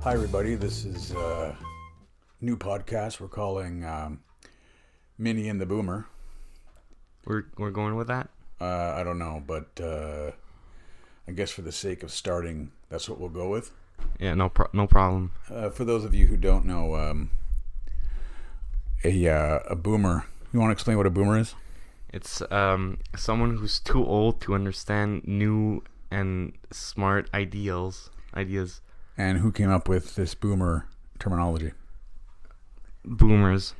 Hi, everybody. This is a new podcast we're calling Minnie and the Boomer. We're going with that? I don't know, but I guess for the sake of starting, that's what we'll go with. Yeah, no problem. For those of you who don't know, a boomer, you want to explain what a boomer is? It's someone who's too old to understand new and smart ideas. And who came up with this boomer terminology? Boomers.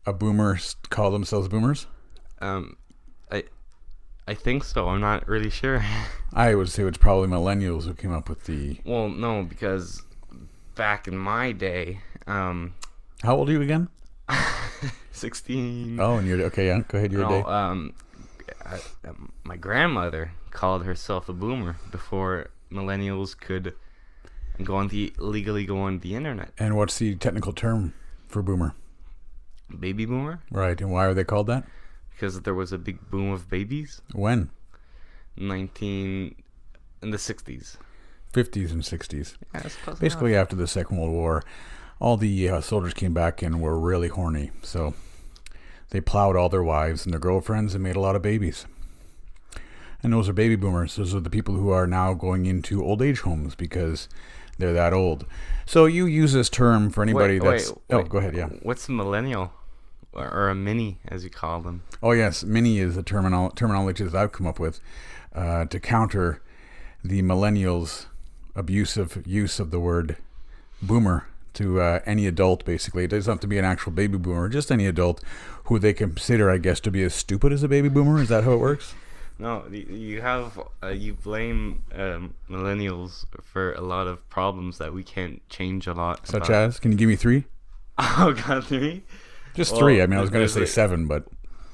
A boomer call themselves boomers? I think so. I'm not really sure. I would say it's probably millennials who came up with the... Well, no, because back in my day, How old are you again? 16. Oh, and you're... Okay, yeah, go ahead, your day. My grandmother called herself a boomer before millennials could legally go on the internet. And what's the technical term for boomer? Baby boomer? Right, and why are they called that? Because there was a big boom of babies. When? In the 60s. 50s and 60s. Yeah, that's close Basically, enough. after the Second World War, all the soldiers came back and were really horny. So they plowed all their wives and their girlfriends and made a lot of babies. And those are baby boomers. Those are the people who are now going into old age homes because they're that old. So you use this term for anybody that's... Oh, go ahead, yeah. What's a millennial? Or a mini, as you call them. Oh, yes. Minnie is the terminology that I've come up with to counter the millennials' abusive use of the word boomer to any adult, basically. It doesn't have to be an actual baby boomer, just any adult who they consider, I guess, to be as stupid as a baby boomer. Is that how it works? No, you blame millennials for a lot of problems that we can't change a lot. Such as? Can you give me three? Oh, God, three? Just three. I mean, I was going to say seven, but...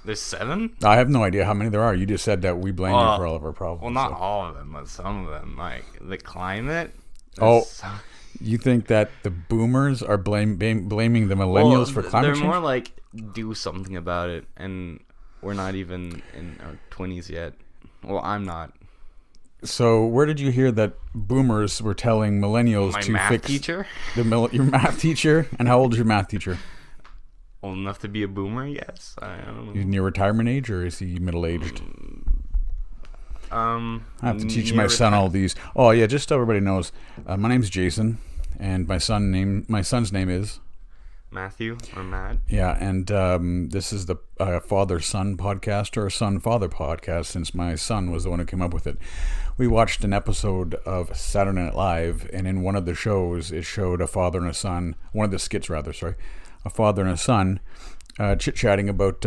There's seven? I have no idea how many there are. You just said that we blame you for all of our problems. Well, not all of them, but some of them. Like, the climate. You think that the boomers are blaming the millennials for climate change? They're more like, do something about it, and we're not even in our 20s yet. Well, I'm not. So where did you hear that boomers were telling millennials to fix... My math teacher? Your math teacher? And how old is your math teacher? Old enough to be a boomer, yes. I don't know. He's near retirement age, or is he middle-aged? I have to teach my son all these. Oh, yeah, just so everybody knows, my name's Jason, and my son's name is... Matthew or Matt. Yeah, and this is the father-son podcast, or son-father podcast, since my son was the one who came up with it. We watched an episode of Saturday Night Live, and in one of the shows, it showed a father and a son, one of the skits rather, a father and a son chit-chatting about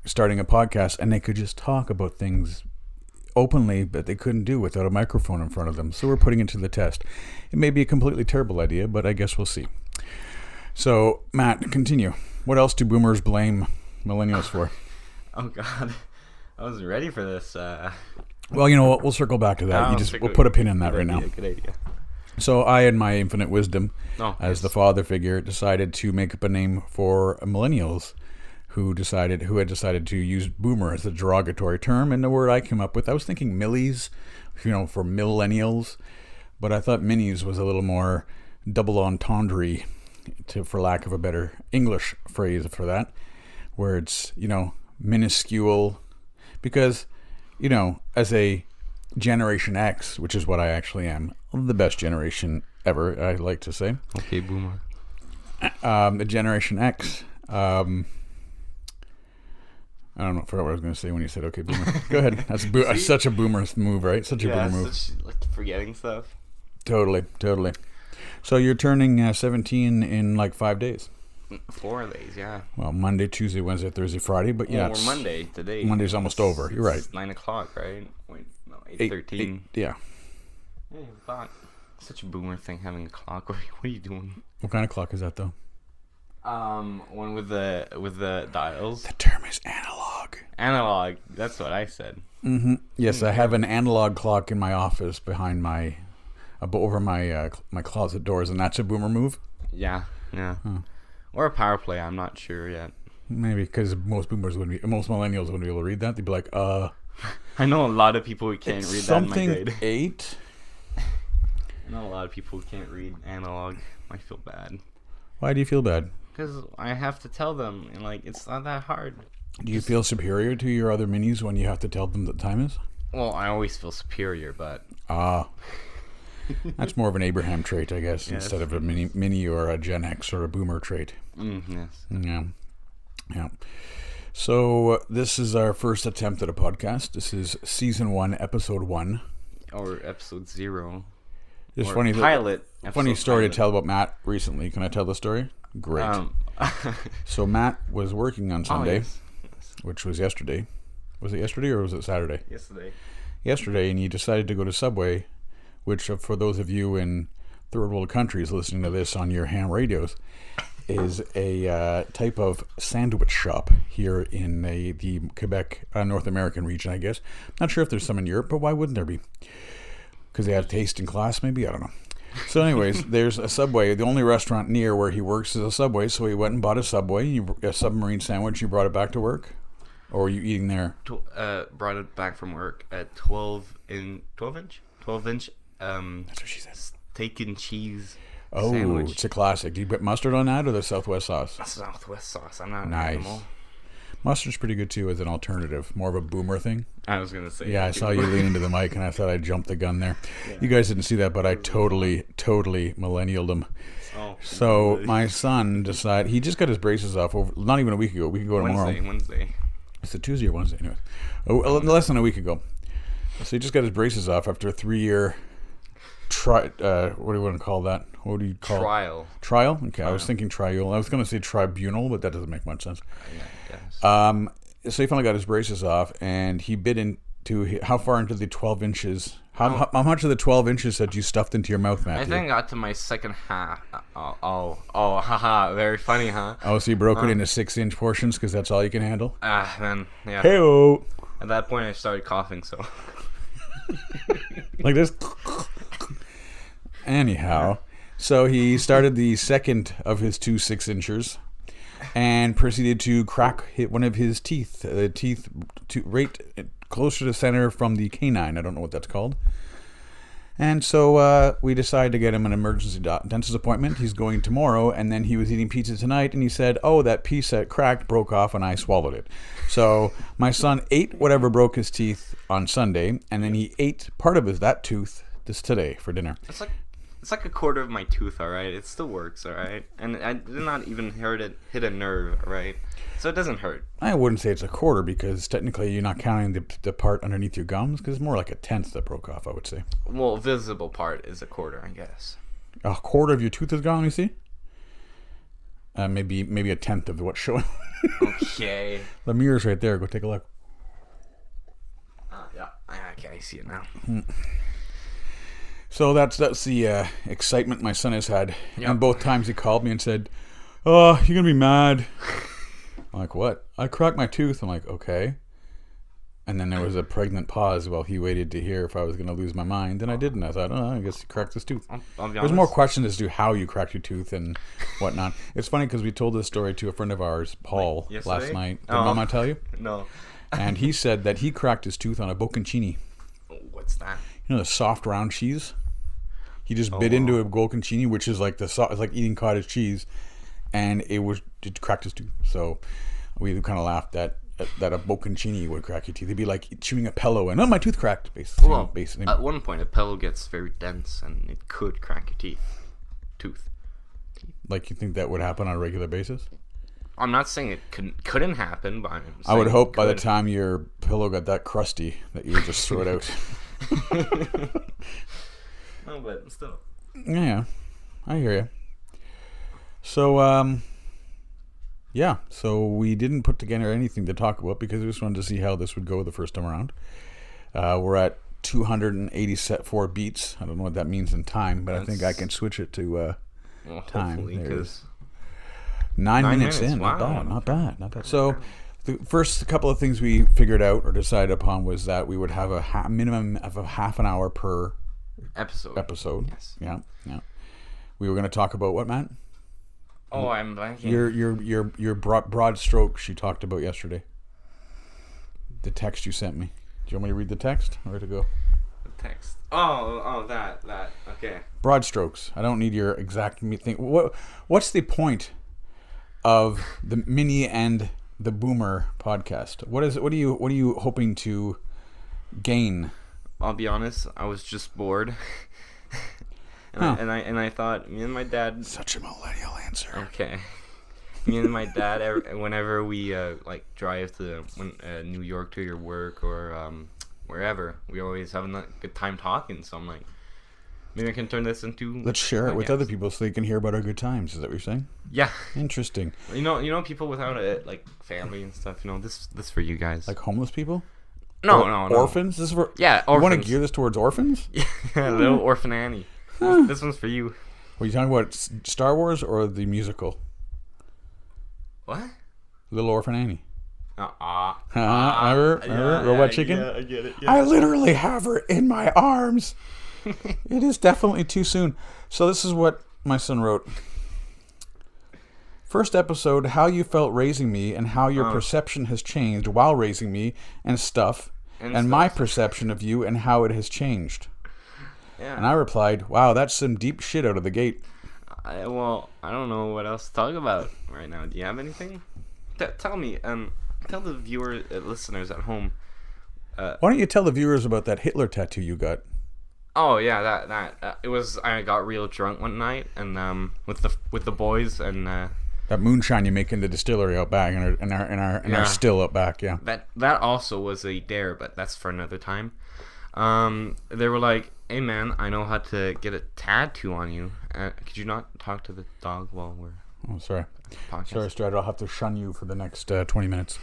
starting a podcast, and they could just talk about things openly, but they couldn't do without a microphone in front of them. So we're putting it to the test. It may be a completely terrible idea, but I guess we'll see. So, Matt, continue. What else do boomers blame millennials for? Oh, God. I wasn't ready for this. Well, you know what? We'll circle back to that. We'll put a pin in that right now. Good idea. So I, in my infinite wisdom, as the father figure, decided to make up a name for millennials who had decided to use boomer as a derogatory term. And the word I came up with, I was thinking millies, for millennials. But I thought minis was a little more double entendre, for lack of a better English phrase for that, where it's, minuscule. Because, as a Generation X, which is what I actually am, the best generation ever, I like to say. Okay, boomer. The Generation X, I don't know, I forgot what I was going to say when you said okay, boomer. Go ahead. That's such a boomer move, right? Such a boomer move. Like forgetting stuff. Totally. So you're turning 17 in like 5 days. 4 days, yeah. Well, Monday, Tuesday, Wednesday, Thursday, Friday, but yeah. Well, we're Monday today. Monday's almost over. You're right. It's 9 o'clock, right? Wait, no, 8:13. Yeah. Hey, but such a boomer thing having a clock. What are you doing? What kind of clock is that, though? One with the dials. The term is analog. Analog. That's what I said. Mm-hmm. Yes, I have an analog clock in my office behind over my closet doors, and that's a boomer move. Yeah. Huh. Or a power play. I'm not sure yet. Maybe because most millennials wouldn't be able to read that. They'd be like, I know a lot of people who can't read that in my grade. Something 8. Not a lot of people who can't read analog. I feel bad. Why do you feel bad? Because I have to tell them, and like it's not that hard. Do you feel superior to your other minis when you have to tell them the time is? Well, I always feel superior, but that's more of an Abraham trait, I guess, instead of a mini or a Gen X or a Boomer trait. Yes. Yeah. So this is our first attempt at a podcast. This is season 1, episode 1, or episode 0. It's funny. Pilot. Funny story to tell about Matt recently. Can I tell the story? Great. So Matt was working on Sunday, which was yesterday. Was it yesterday or was it Saturday? Yesterday, and he decided to go to Subway, which for those of you in third world countries listening to this on your ham radios, is a type of sandwich shop here in the Quebec, North American region, I guess. Not sure if there's some in Europe, but why wouldn't there be? Because they have taste and class, maybe? I don't know. So anyways, there's a Subway. The only restaurant near where he works is a Subway, so he went and bought a Subway, a submarine sandwich. You brought it back to work? Or were you eating there? Brought it back from work at 12 inch. That's what she says. Steak and cheese Oh, sandwich. It's a classic. Do you put mustard on that or the Southwest sauce? Southwest sauce. I'm not an nice. animal. Mustard's pretty good too as an alternative. More of a boomer thing. I was going to say. Yeah, I saw you lean into the mic and I thought I'd jump the gun there. Yeah. You guys didn't see that, but I totally millennialed him. Oh, so my son decided, he just got his braces off not even a week ago. We can go tomorrow. Wednesday. It's a Tuesday or Wednesday anyway. Less than a week ago. So he just got his braces off after a 3-year what do you want to call that? What do you call Trial. Trial? Okay, I was thinking trial. I was going to say tribunal, but that doesn't make much sense. Yeah, so he finally got his braces off, and he bit into how far into the 12 inches? How much of the 12 inches had you stuffed into your mouth, Matthew? I think I got to my second half. Haha, very funny, huh? Oh, so you broke it into 6-inch portions because that's all you can handle? Then, yeah. Hey-o! At that point, I started coughing, so. Like this? Anyhow, so he started the second of his 2 6-inchers and proceeded to hit one of his teeth. The teeth right closer to the center from the canine. I don't know what that's called. And so we decided to get him an emergency dentist appointment. He's going tomorrow, and then he was eating pizza tonight, and he said, oh, that piece that cracked broke off, and I swallowed it. So my son ate whatever broke his teeth on Sunday, and then he ate part of that tooth today for dinner. It's like a quarter of my tooth, all right? It still works, all right? And I did not even hit a nerve, all right? So it doesn't hurt. I wouldn't say it's a quarter because technically you're not counting the part underneath your gums because it's more like a tenth that broke off, I would say. Well, visible part is a quarter, I guess. A quarter of your tooth is gone, you see? Maybe a tenth of what's showing. Okay. The mirror's right there. Go take a look. Yeah. Okay, I see it now. So that's the excitement my son has had. Yep. And both times he called me and said, oh, you're going to be mad. I'm like, what? I cracked my tooth. I'm like, okay. And then there was a pregnant pause while he waited to hear if I was going to lose my mind. And I didn't. I thought, I guess he cracked his tooth. There's more questions as to how you cracked your tooth and whatnot. It's funny because we told this story to a friend of ours, Paul, last night. Did Mama tell you? No. And he said that he cracked his tooth on a bocconcini. What's that? You know the soft round cheese? He just bit into a bocconcini, which is like it's like eating cottage cheese, and it cracked his tooth. So we kind of laughed that a bocconcini would crack your teeth. It'd be like chewing a pillow and my tooth cracked. Basically, at one point a pillow gets very dense and it could crack your tooth. Like you think that would happen on a regular basis? I'm not saying it couldn't happen, but I would hope by the time your pillow got that crusty that you would just throw it out. No, but still. Yeah, I hear you. So, so we didn't put together anything to talk about because we just wanted to see how this would go the first time around. We're at 284 beats. I don't know what that means in time, but I think I can switch it to time. Because 9 minutes in. Wow. Not bad. So the first couple of things we figured out or decided upon was that we would have a minimum of a half an hour per episode. Yes. Yeah. We were going to talk about what, Matt? Oh, I'm blanking. Your broad strokes you talked about yesterday. The text you sent me. Do you want me to read the text or to go? The Text. Oh, that. Okay. Broad strokes. I don't need your exact thing. What's the point of the Minnie and the Boomer podcast? What are you hoping to gain? I'll be honest. I was just bored, and I thought me and my dad. Such a millennial answer. Okay. Me and my dad, whenever we like drive to New York to your work or wherever, we always have a good time talking. So I'm like, maybe I can turn this into. Let's share it with other people so they can hear about our good times. Is that what you're saying? Yeah. Interesting. You know, people without like family and stuff. You know, this for you guys. Like homeless people. No. Orphans. This is for orphans. You want to gear this towards orphans? Yeah, little Orphan Annie. This one's for you. Are you talking about Star Wars or the musical? What? Little Orphan Annie. Remember Robot Chicken? Yeah, I get it. Yeah. I literally have her in my arms. It is definitely too soon. So this is what my son wrote. First episode, how you felt raising me and how your perception has changed while raising me and stuff. And my perception of you and how it has changed. Yeah. And I replied, wow, that's some deep shit out of the gate. I don't know what else to talk about right now. Do you have anything? Tell me. Tell the listeners at home. Why don't you tell the viewers about that Hitler tattoo you got? Oh yeah, that it was. I got real drunk one night and with the boys and that moonshine you make in the distillery out back in our still out back. Yeah. That also was a dare, but that's for another time. They were like, "Hey man, I know how to get a tattoo on you. Could you not talk to the dog while we're?" Oh, sorry. Podcast? Sorry, Strad. I'll have to shun you for the next 20 minutes.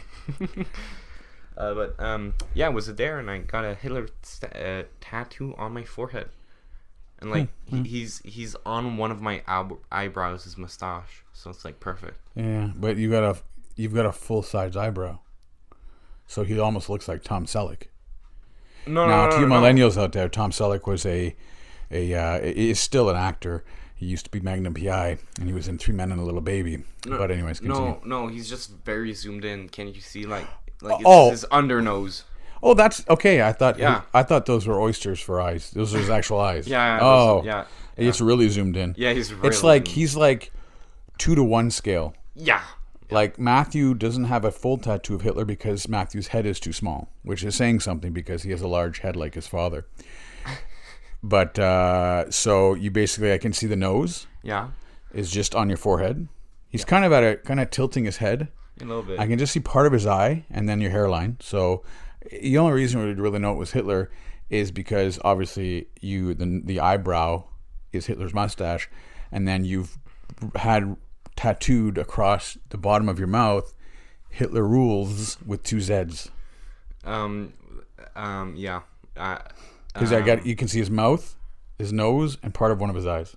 But yeah, it was a dare, and I got a Hitler tattoo on my forehead, and like he's on one of my eyebrows, his mustache, so it's like perfect. Yeah, but you've got a full size eyebrow, so he almost looks like Tom Selleck. To you millennials out there, Tom Selleck was is still an actor. He used to be Magnum PI, and he was in 3 Men and a Little Baby. But anyways, continue. No, he's just very zoomed in. Can you see like it's his undernose? Oh, that's okay. I thought those were oysters for eyes. Those are his actual eyes. Yeah. It's really zoomed in. Yeah, It's like he's like 2-to-1 scale. Yeah. Like Matthew doesn't have a full tattoo of Hitler because Matthew's head is too small, which is saying something because he has a large head like his father. But so you basically, I can see the nose. Yeah. Is just on your forehead. He's kind of tilting his head. A little bit. I can just see part of his eye and then your hairline. So the only reason we'd really know it was Hitler is because obviously the eyebrow is Hitler's mustache, and then you've had tattooed across the bottom of your mouth Hitler rules with 2 Z's. Yeah. Because you can see his mouth, his nose, and part of one of his eyes.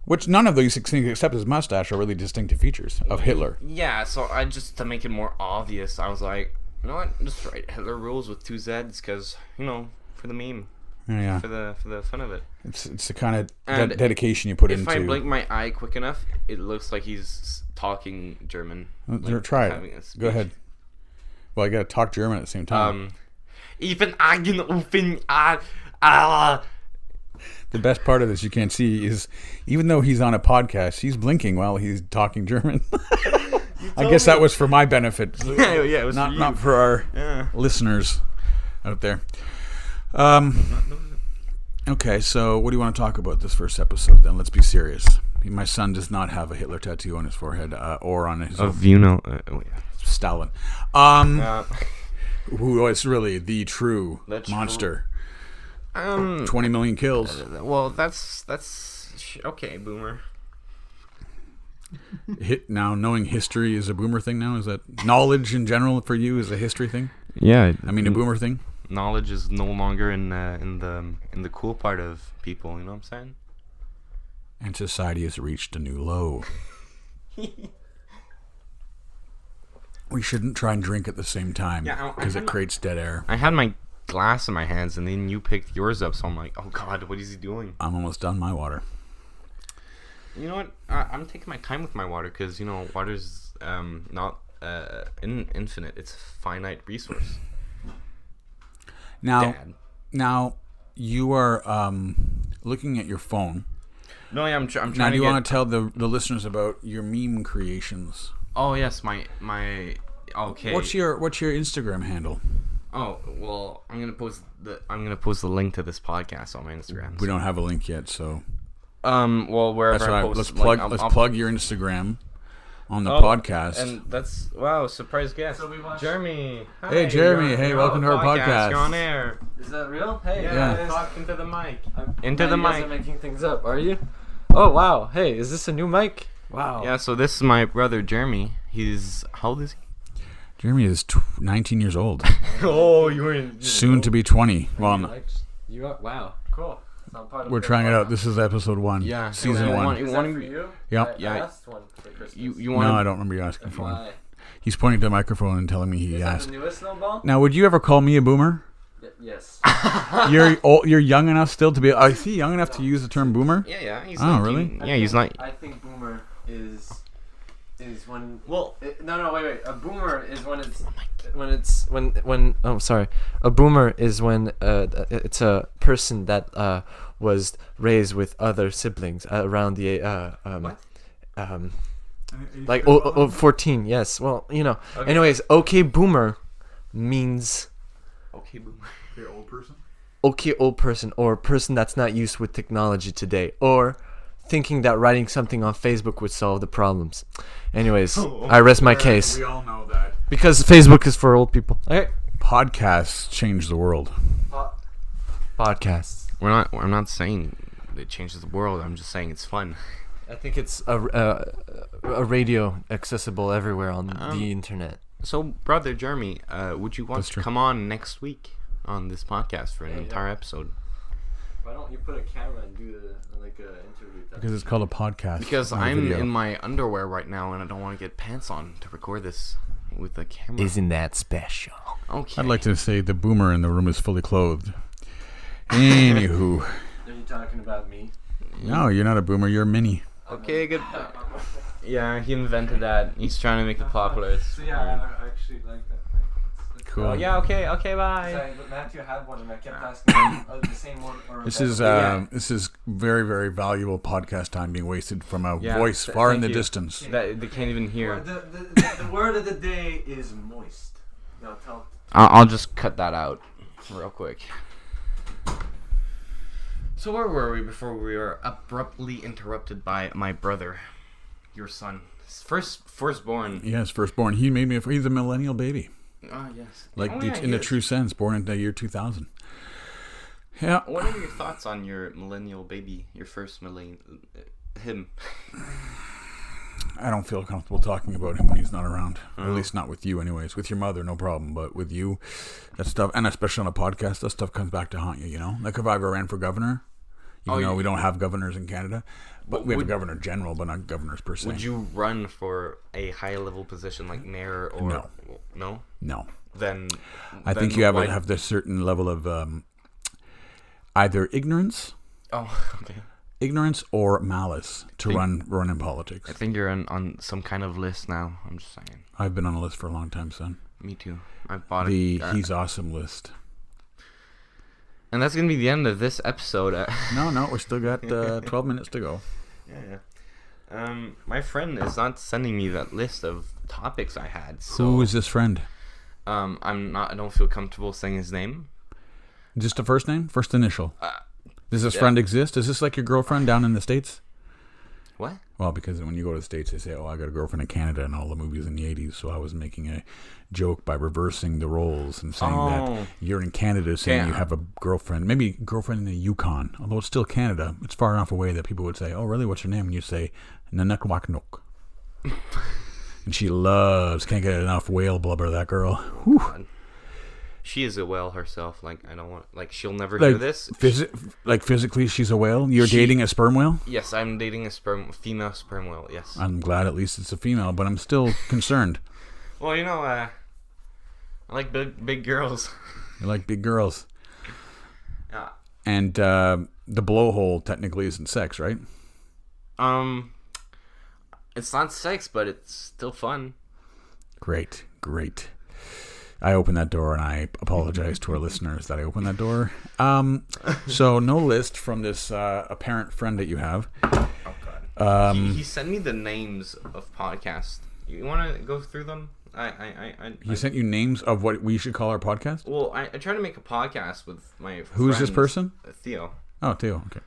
Which none of these things except his mustache are really distinctive features of Hitler. Yeah, so I just, to make it more obvious, I was like, you know what, just write Hitler rules with 2 Z's because, for the meme. Yeah. For the fun of it. It's the kind of dedication you put into. If I blink my eye quick enough, it looks like he's talking German. Try it. Go ahead. Well, I got to talk German at the same time. Even the best part of this you can't see is even though he's on a podcast, he's blinking while he's talking German. I guess that was for my benefit. Yeah, it was not for our listeners out there. Okay, so what do you want to talk about this first episode then? Let's be serious. My son does not have a Hitler tattoo on his forehead or on his Stalin. Who is really the true monster. 20 million kills. Well, that's okay, Boomer. Now, knowing history is a Boomer thing now? Is that knowledge in general for you is a history thing? Yeah. I mean, a Boomer thing? Knowledge is no longer in the cool part of people, you know what I'm saying? And society has reached a new low. We shouldn't try and drink at the same time because it creates dead air. I had my glass in my hands and then you picked yours up, so I'm like, oh god, what is he doing? I'm almost done my water. You know what? I'm taking my time with my water because, water's not infinite. It's a finite resource. Now, you are looking at your phone. No, yeah, I'm trying now, to do you get... want to tell the listeners about your meme creations? Oh, yes, my... Okay. What's your Instagram handle? Oh, well, I'm gonna post the link to this podcast on my Instagram. We don't have a link yet, so... Well, wherever I post... Let's plug your Instagram on the podcast. And that's... Wow, surprise guest. So we watched... Jeremy. Hi, hey, Jeremy. Hey, welcome to our podcast. You're on air. Is that real? Hey, yeah. Talk into the mic. You guys are making things up, are you? Oh, wow. Hey, is this a new mic? Wow. Yeah, so this is my brother, Jeremy. He's... How old is he? Jeremy is 19 years old. Oh, you were... Soon to be 20. Well, you are... Wow. Cool. We're trying it out. This is episode 1. Yeah. Season 1. Is that for you? Yep. I asked one for Christmas. You want? No, I don't remember you asking for one. He's pointing to the microphone and telling me he asked. Is that the newest snowball? Now, would you ever call me a boomer? Yes. You're young enough still to be... Is he young enough to use the term boomer? Yeah. He's 19. Really? Yeah, he's not... I think boomer is when... Well... wait. A boomer is when oh, sorry. A boomer is when it's a person that was raised with other siblings around the like 14. Yes. Well, Okay. Anyways, okay, boomer means okay, boomer. You're old person. Okay, old person, or person that's not used with technology today, or thinking that writing something on Facebook would solve the problems. Anyways, I rest my case. We all know that. Because Facebook is for old people. Okay. Podcasts change the world. Podcasts. I'm not saying it changes the world. I'm just saying it's fun. I think it's a radio accessible everywhere on the internet. So, brother Jeremy, would you want to come on next week on this podcast for an entire episode? Why don't you put a camera and do an interview? Because it's called a podcast. Because I'm in my underwear right now and I don't want to get pants on to record this with the camera. Isn't that special? Okay. I'd like to say the boomer in the room is fully clothed. Anywho. Are you talking about me? No, you're not a boomer. You're a Minnie. Okay, good. Yeah, he invented that. He's trying to make it popular. So yeah, I actually like that. Cool. Oh, yeah, okay, bye. Sorry, but Matthew had one and I kept asking him the same one. Or this is very, very valuable podcast time being wasted from a voice far in the distance. That they can't even hear. The word of the day is moist. No, I'll just cut that out real quick. So where were we before we were abruptly interrupted by my brother, your son, firstborn? Yes, firstborn. He made me. He's a millennial baby. Yes. Like in the true sense, born in the year 2000. Yeah. What are your thoughts on your millennial baby, your first millennial, him? I don't feel comfortable talking about him when he's not around. At least not with you, anyways. With your mother, no problem. But with you, that stuff, and especially on a podcast, that stuff comes back to haunt you. Like if I ever ran for governor, even though we don't have governors in Canada, but we have a governor general, but not governors per se. Would you run for a high-level position like mayor or No. Then I think you have this certain level of either ignorance. Oh, okay. Ignorance or malice to run in politics. I think you're on some kind of list now. I'm just saying. I've been on a list for a long time, son. Me too. I bought the He's Awesome list. And that's gonna be the end of this episode. No, we still got 12 minutes to go. Yeah. My friend is not sending me that list of topics I had. So, who is this friend? I don't feel comfortable saying his name. Just a first name, first initial. Does this friend exist? Is this like your girlfriend down in the States? What? Well, because when you go to the States, they say, "Oh, I got a girlfriend in Canada," and all the movies in the '80s. So I was making a joke by reversing the roles and saying that you're in Canada, saying you have a girlfriend, maybe girlfriend in the Yukon, although it's still Canada. It's far enough away that people would say, "Oh, really? What's your name?" And you say, "Nanakwakanok." And she can't get enough whale blubber. That girl. Whew. She is a whale herself. Like, I don't want... Like, she'll never hear this. Physically, she's a whale? You're dating a sperm whale? Yes, I'm dating a female sperm whale, yes. I'm glad at least it's a female, but I'm still concerned. Well, I like big girls. You like big girls. Yeah. And the blowhole technically isn't sex, right? It's not sex, but it's still fun. Great. I opened that door, and I apologize to our listeners that I opened that door. So no list from this apparent friend that you have. Oh God. He sent me the names of podcasts. You want to go through them? He sent you names of what we should call our podcast? Well, I tried to make a podcast with my Who's friends, this person? Theo. Oh, Theo. Okay.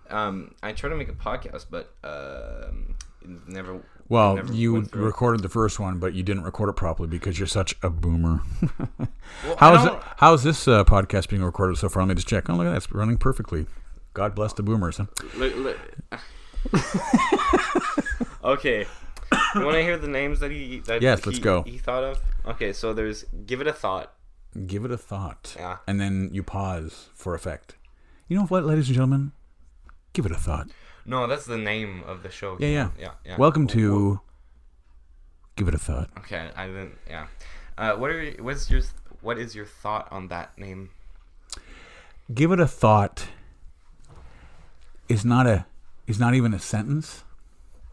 I tried to make a podcast, but it never. Well, never you went through. recorded the first one, but you didn't record it properly because you're such a boomer. Well, How's this podcast being recorded so far? Let me just check. Oh, look at that. It's running perfectly. God bless the boomers. Huh? Okay. You want to hear the names that he let's go. He thought of? Okay, so there's Give It a Thought. Give it a thought. Yeah. And then you pause for effect. You know what, ladies and gentlemen? Give it a thought. No, that's the name of the show. Yeah. Yeah. Welcome to Give It a Thought. Okay, I didn't. Yeah. What is your thought on that name? Give it a thought is not even a sentence.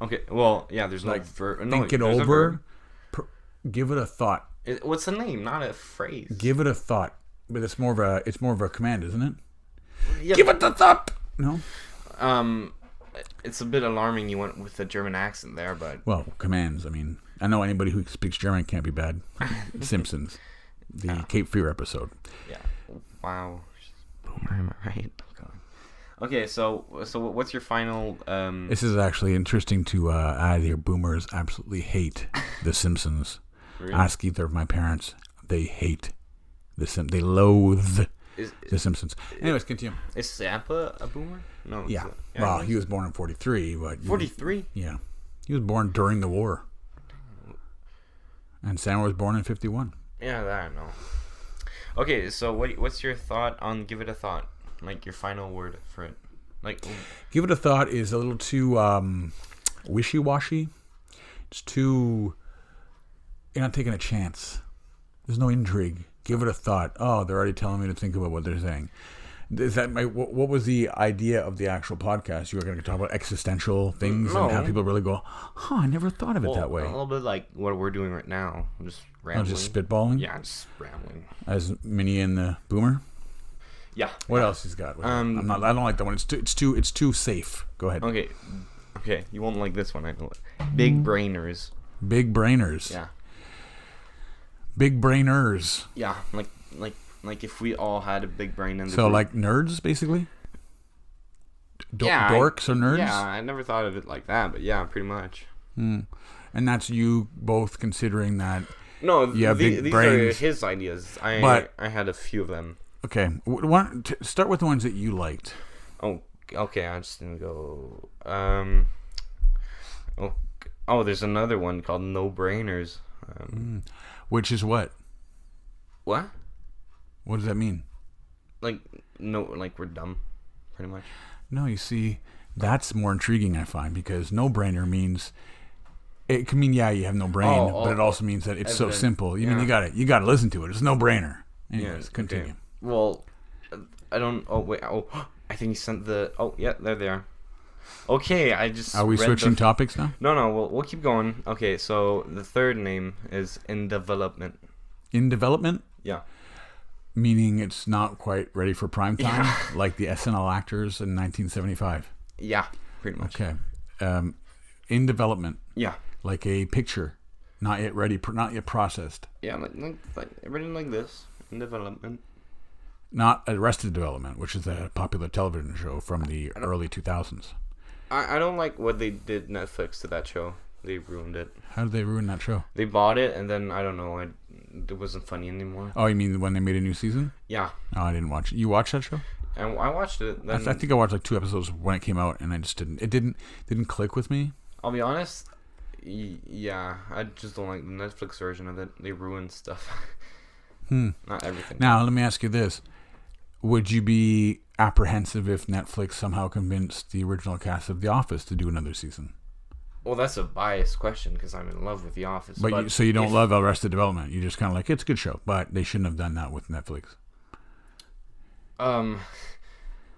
Okay. Well, yeah. There's Like, no verb. think it over. Give it a thought. What's the name? Not a phrase. Give it a thought, but it's more of a command, isn't it? Yeah. Give it a thought. No. It's a bit alarming. You went with a German accent there, but Well, commands. I mean, I know anybody who speaks German can't be bad. Simpsons, the Cape Fear episode. yeah. Wow. Boomer, am I right? Oh, God. Okay, so what's your final? This is actually interesting to add here. Boomers absolutely hate The Simpsons. Really? Ask either of my parents. They hate They loathe The Simpsons. Anyways, continue. Is Sampa a boomer? No. Yeah. Well, he was born in 43, but 43. Yeah. He was born during the war. And Sam was born in 51. Yeah, that I know. Okay, so what's your thought on Give It a Thought? Like your final word for it? Like Give It a Thought is a little too wishy-washy. It's too... You're not taking a chance. There's no intrigue. Give it a thought. Oh, they're already telling me to think about what they're saying. Is that what was the idea of the actual podcast? You were going to talk about existential things and have people really go, "Huh, I never thought of it that way." A little bit like what we're doing right now. I'm just rambling. Just spitballing. Yeah, just rambling. As Minnie and the Boomer. Yeah. What else he's got? I don't like that one. It's too safe. Go ahead. Okay. You won't like this one. I know it. Big brainers. Big brainers. Yeah. Big brainers. Yeah, like if we all had a big brain in the So group. like nerds, basically. Yeah, dorks or nerds. Yeah, I never thought of it like that, but yeah, pretty much. And that's you both considering that. No, big these brains. are his ideas. I had a few of them. Okay, start with the ones that you liked. Oh, okay. I'm just gonna go. There's another one called No Brainers. Which is what? What? What does that mean? Like we're dumb, pretty much. No, you see, that's more intriguing, I find, because no-brainer means it can mean you have no brain, but it also means that it's so simple. You mean you got to listen to it. It's no-brainer. Anyways, continue. Okay. Well, I don't. Oh wait. Oh, I think he sent the. Oh yeah, there they are. Okay, I just. Are we switching topics now? No. We'll keep going. Okay, so the third name is In Development. In development? Yeah. Meaning it's not quite ready for prime time, like the SNL actors in 1975. Yeah, pretty much. Okay. In development. Yeah. Like a picture, not yet ready, not yet processed. Yeah, like everything like this. In development. Not Arrested Development, which is a popular television show from the early 2000s. I don't like what they did Netflix to that show. They ruined it. How did they ruin that show? They bought it, and then, I don't know, it wasn't funny anymore. Oh, you mean when they made a new season? Yeah. Oh, I didn't watch it. You watched that show? And I watched it. Then, I think I watched like 2 episodes when it came out, and I just didn't. It didn't click with me. I'll be honest. Yeah, I just don't like the Netflix version of it. They ruined stuff. Not everything. Now, let me ask you this. Would you be apprehensive if Netflix somehow convinced the original cast of The Office to do another season? Well, that's a biased question because I'm in love with The Office. But so you don't love Arrested Development. You just kind of like, it's a good show. But they shouldn't have done that with Netflix.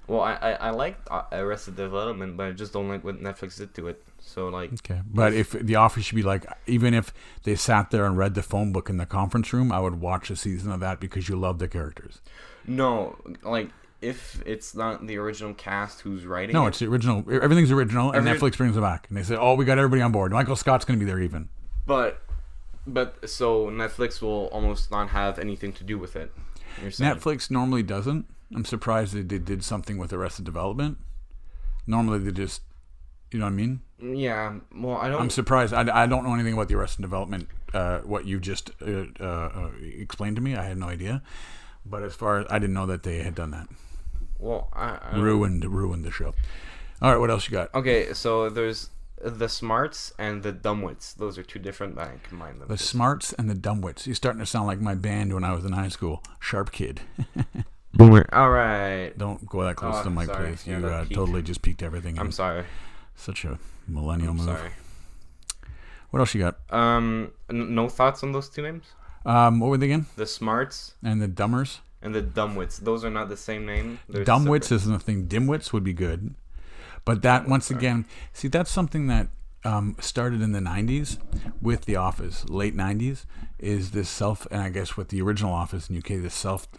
Well, I like Arrested Development, but I just don't like what Netflix did to it. So like, okay, but if The Office should be like, even if they sat there and read the phone book in the conference room, I would watch a season of that because you love the characters. no, like if it's not the original cast who's writing No, it, it's the original. Everything's original, and Netflix brings it back, and they say, "Oh, we got everybody on board. Michael Scott's going to be there even." but so Netflix will almost not have anything to do with it. You're saying. Netflix normally doesn't. I'm surprised they did something with Arrested Development. Normally they just, you know what I mean? Yeah. Well, I don't. I'm surprised. I don't know anything about the Arrested Development. What you just explained to me, I had no idea. But as far as I didn't know that they had done that. Well, I ruined the show. All right, what else you got? Okay, so there's the Smarts and the Dumbwits. Those are two different, but I combine them. The Smarts and the Dumbwits. You're starting to sound like my band when I was in high school. Sharp Kid. Boomer. All right. Don't go that close to the mic, sorry. please. Yeah, You totally just peaked everything. I'm sorry. Such a millennial move. Sorry. What else you got? No thoughts on those two names? What were they again? The Smarts And the Dummers? and the Dumbwits. Those are not the same name. They're Dumbwits separate. isn't a thing. Dimwits would be good. But that, once again, see, that's something that started in the 90s with The Office, late 90s, is this and I guess with the original Office in UK,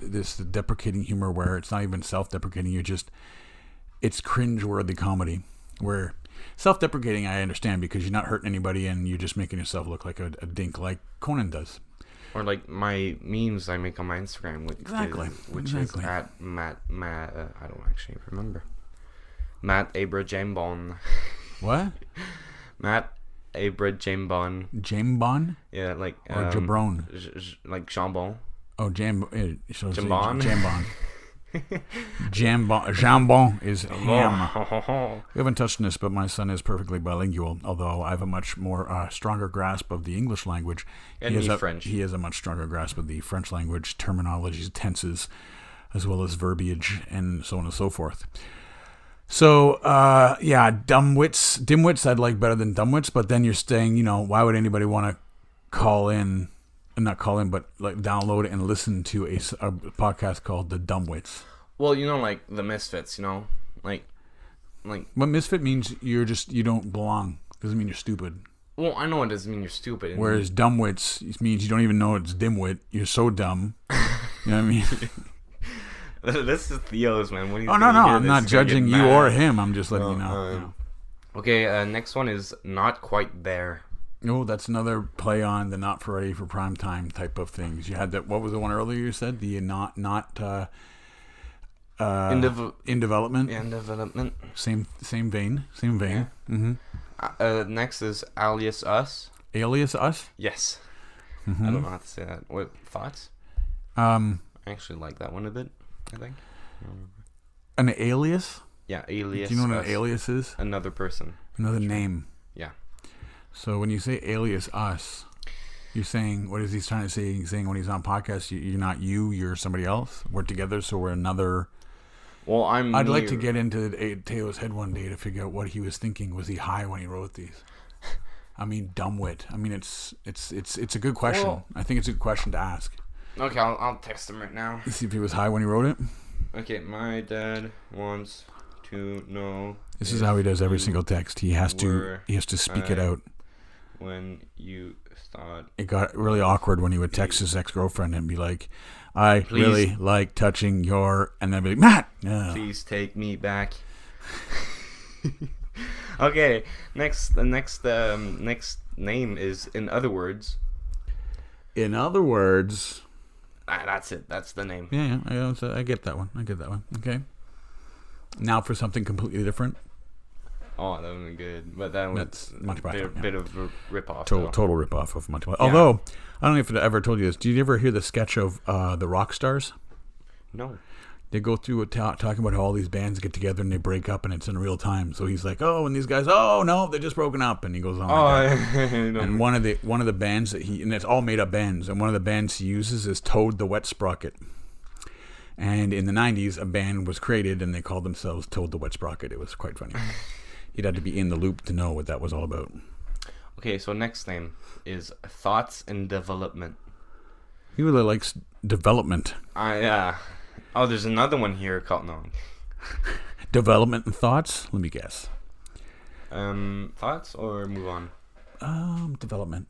this deprecating humor where it's not even self-deprecating, it's cringe-worthy comedy. Where self-deprecating, I understand, because you're not hurting anybody and you're just making yourself look like a dink, like Conan does. Or like my memes I make on my Instagram, which is at Matt. I don't actually remember. Matt Abrajambon. What? Matt Abrajambon. Jambon? Yeah, like Or Jabron? Like jambon. Oh, Jambon. Jambon. Jambon is ham. We haven't touched on this, but my son is perfectly bilingual, although I have a much more stronger grasp of the English language. And French. He has a much stronger grasp of the French language, terminologies, tenses, as well as verbiage, and so on and so forth. So, dimwits I'd like better than dumbwits, but then you're saying, why would anybody want to call in, and not call in, but like download it and listen to a podcast called The Dumbwits? Well, like the Misfits, like. What misfit means you don't belong. Doesn't mean you're stupid. Well, I know it doesn't mean you're stupid. Whereas dumbwits means you don't even know it's dimwit. You're so dumb. You know what I mean? This is Theo's, man. No, I'm not judging you or him. I'm just letting you know. Okay, next one is Not Quite There. No, that's another play on the not for ready for prime time type of things. You had that. What was the one earlier you said? The not in development. In development. Same vein. Yeah. Mm-hmm. Next is Alias Us. Alias Us. Yes. Mm-hmm. I don't know how to say that. What thoughts? I actually like that one a bit. I think. An alias? Yeah, alias. Do you know what an alias is? Another person. Another name. Yeah. So when you say alias us, you're saying, what is he trying to say? He's saying when he's on podcast, you're not you, you're somebody else. We're together, so we're another. Well, I'd like to get into Theo's head one day to figure out what he was thinking. Was he high when he wrote these? I mean, dumbwit. I mean, it's a good question. Well, I think it's a good question to ask. Okay, I'll text him right now. See if he was high when he wrote it. Okay, my dad wants to know. This is how he does every single text. He has to speak it out. When you thought it got really awkward when he would text his ex-girlfriend and be like, "I really like touching your," and then be like, "Matt, no. Please take me back." Okay, the next name is In Other Words. In Other Words. That's it. That's the name. Yeah, I get that one. Okay. Now for something completely different. Oh, that would be good. But that's Monty Python. Bit of a rip-off. Total rip-off of Monty Python. Yeah. Although, I don't know if I ever told you this. Did you ever hear the sketch of the rock stars? No. They go through talking about how all these bands get together and they break up and it's in real time. So he's like, "Oh," and these guys, "Oh no, they're just broken up," and he goes on. And one of the bands and it's all made up bands, and one of the bands he uses is Toad the Wet Sprocket. And in the 90s, a band was created and they called themselves Toad the Wet Sprocket. It was quite funny. You'd have to be in the loop to know what that was all about. Okay, so next name is Thoughts and Development. He really likes development. Yeah. Oh, there's another one here called Development and thoughts. Let me guess. Thoughts or move on? Development.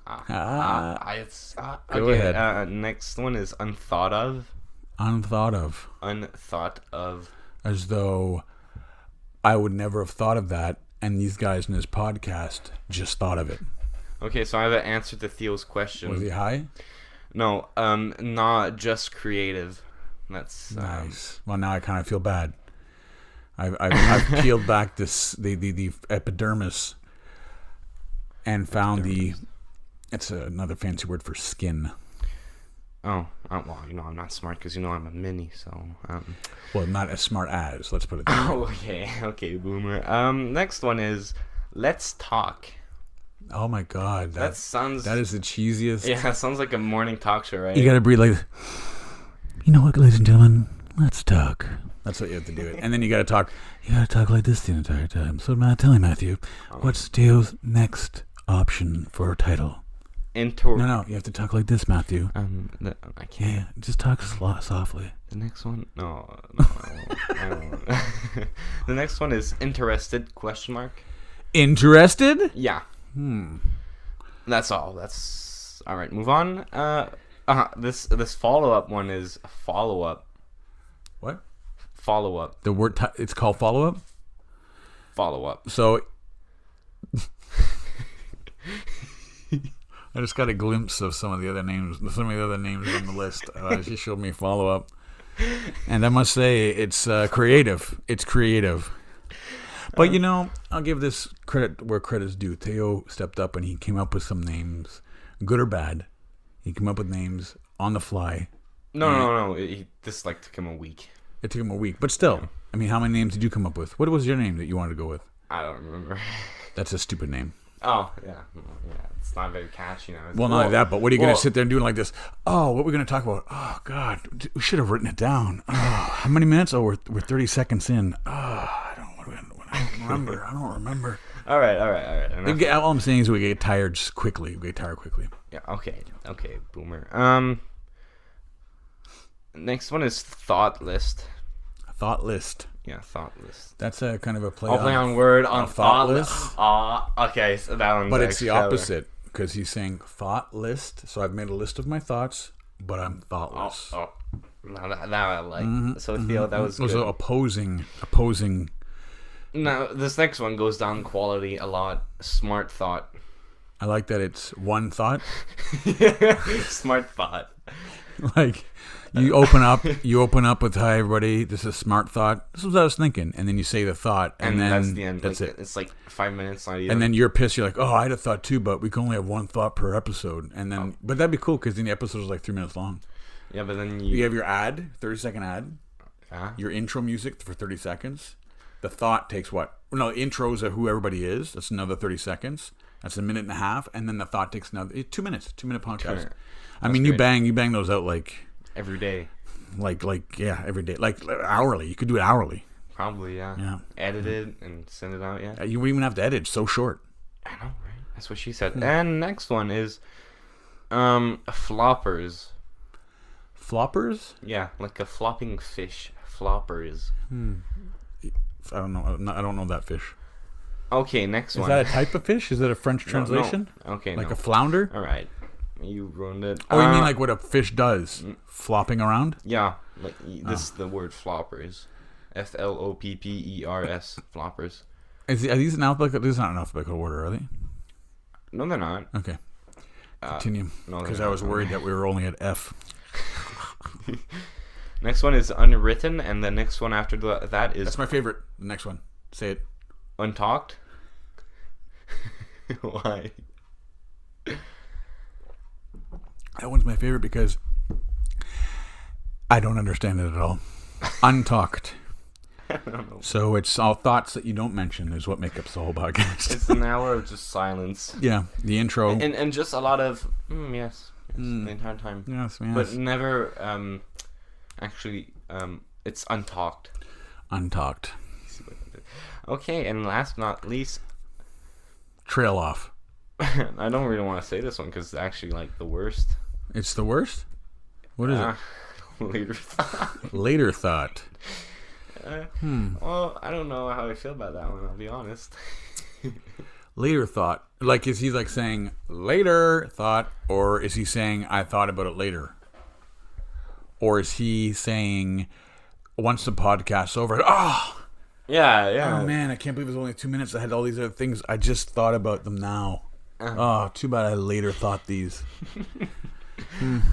Go ahead. Next one is unthought of. Unthought of. Unthought of. As though I would never have thought of that, and these guys in this podcast just thought of it. Okay, so I have an answer to Theo's question. Was he high? No, not just creative. That's nice. Well, now I kind of feel bad. I've peeled back the epidermis and found it's another fancy word for skin. Oh, well, I'm not smart because I'm a Minnie, so. Well, not as smart as. Let's put it that way. Okay, boomer. Next one is let's talk. Oh my God, that is the cheesiest. Yeah, it sounds like a morning talk show, right? You gotta breathe like, you know what, ladies and gentlemen, let's talk. That's what you have to do it, and then you gotta talk. You gotta talk like this the entire time. So, tell me, Matthew, what's Theo's next option for a title? No, you have to talk like this, Matthew. I can't. Yeah, just talk softly. The next one, no. I won't. The next one is interested? ? Interested? Yeah. That's all. That's all right. Move on. This follow-up one is follow-up. What? Follow-up. The word it's called follow-up. Follow-up. So. I just got a glimpse of some of the other names on the list. She showed me follow-up. And I must say, it's creative. It's creative. But, I'll give this credit where credit's due. Theo stepped up and he came up with some names, good or bad. He came up with names on the fly. No. This took him a week. It took him a week. But still, how many names did you come up with? What was your name that you wanted to go with? I don't remember. That's a stupid name. Oh, yeah. It's not very catchy. Well, not only that, but what are you going to sit there and do like this? Oh, what are we going to talk about? Oh, God, we should have written it down. Oh, how many minutes? Oh, we're 30 seconds in. Oh, I don't remember. All right. All I'm saying is we get tired quickly. Yeah, okay, boomer. Next one is thought list. Thought list. Yeah, thought list. That's a kind of a play. I'll play on word on thought list. Okay, so that one's. But it's the opposite because he's saying thought list. So I've made a list of my thoughts, but I'm thoughtless. Oh. Now that I like. So Theo, that was good. So opposing. Now this next one goes down quality a lot. Smart thought. I like that it's one thought. Smart thought. Like. You open up with, hi, everybody, this is smart thought. This is what I was thinking. And then you say the thought. And then that's the end. That's it. It's 5 minutes. Not even. And then you're pissed. You're like, oh, I had a thought too, but we can only have one thought per episode. And then, But that'd be cool because then the episode is 3 minutes long. Yeah, but then you have your ad, 30-second ad. Your intro music for 30 seconds. The thought takes what? No, intros of who everybody is. That's another 30 seconds. That's a minute and a half. And then the thought takes another 2 minutes. 2-minute podcast. You bang those out every day. Every day. Hourly. You could do it hourly. Probably, yeah. Yeah. Edit it and send it out, yeah. You wouldn't even have to edit. It's so short. I know, right? That's what she said. And next one is floppers. Floppers? Yeah, like a flopping fish. Floppers. I don't know. I don't know that fish. Okay, next one. Is that a type of fish? Is it a French translation? No. Okay, a flounder? All right. You ruined it. Oh, you mean like what a fish does? Flopping around? Yeah. This is the word floppers. FLOPPERS. Floppers. Are these an alphabetical? This is not an alphabetical order, are they? No, they're not. Okay. Continue. Because I was worried that we were only at F. Next one is unwritten, and the next one after that is... That's my favorite. The next one. Say it. Untalked? Why? That one's my favorite because I don't understand it at all. Untalked. I don't know. So it's all thoughts that you don't mention is what make up the whole podcast. It's an hour of just silence. Yeah, the intro. And just a lot of, yes, the entire time. Yes. But never, actually, it's untalked. Untalked. Okay, and last but not least... Trail off. I don't really want to say this one because it's actually the worst. It's the worst? What is it? Later thought. Later thought. Well, I don't know how I feel about that one, I'll be honest. Later thought. Like, is he like saying later thought, or is he saying I thought about it later? Or is he saying once the podcast's over, Yeah. Oh man, I can't believe it was only 2 minutes. I had all these other things. I just thought about them now. Oh, too bad I later thought these.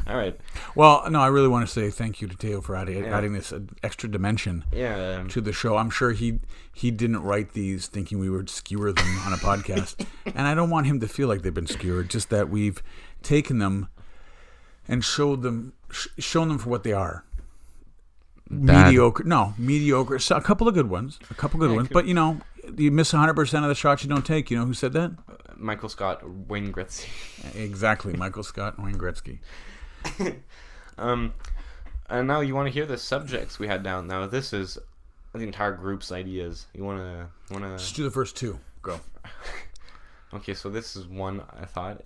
All right. Well, no, I really want to say thank you to Theo for adding this extra dimension to the show. I'm sure he didn't write these thinking we would skewer them on a podcast. And I don't want him to feel like they've been skewered, just that we've taken them and shown them for what they are. Mediocre. No, mediocre. So a couple of good ones. But, you miss 100% of the shots you don't take. You know who said that? Michael Scott, Wayne Gretzky. Exactly. Michael Scott and Wayne Gretzky. And now you want to hear the subjects we had down. Now, this is the entire group's ideas. You want to... Let's do the first two. Go. Okay, so this is one I thought.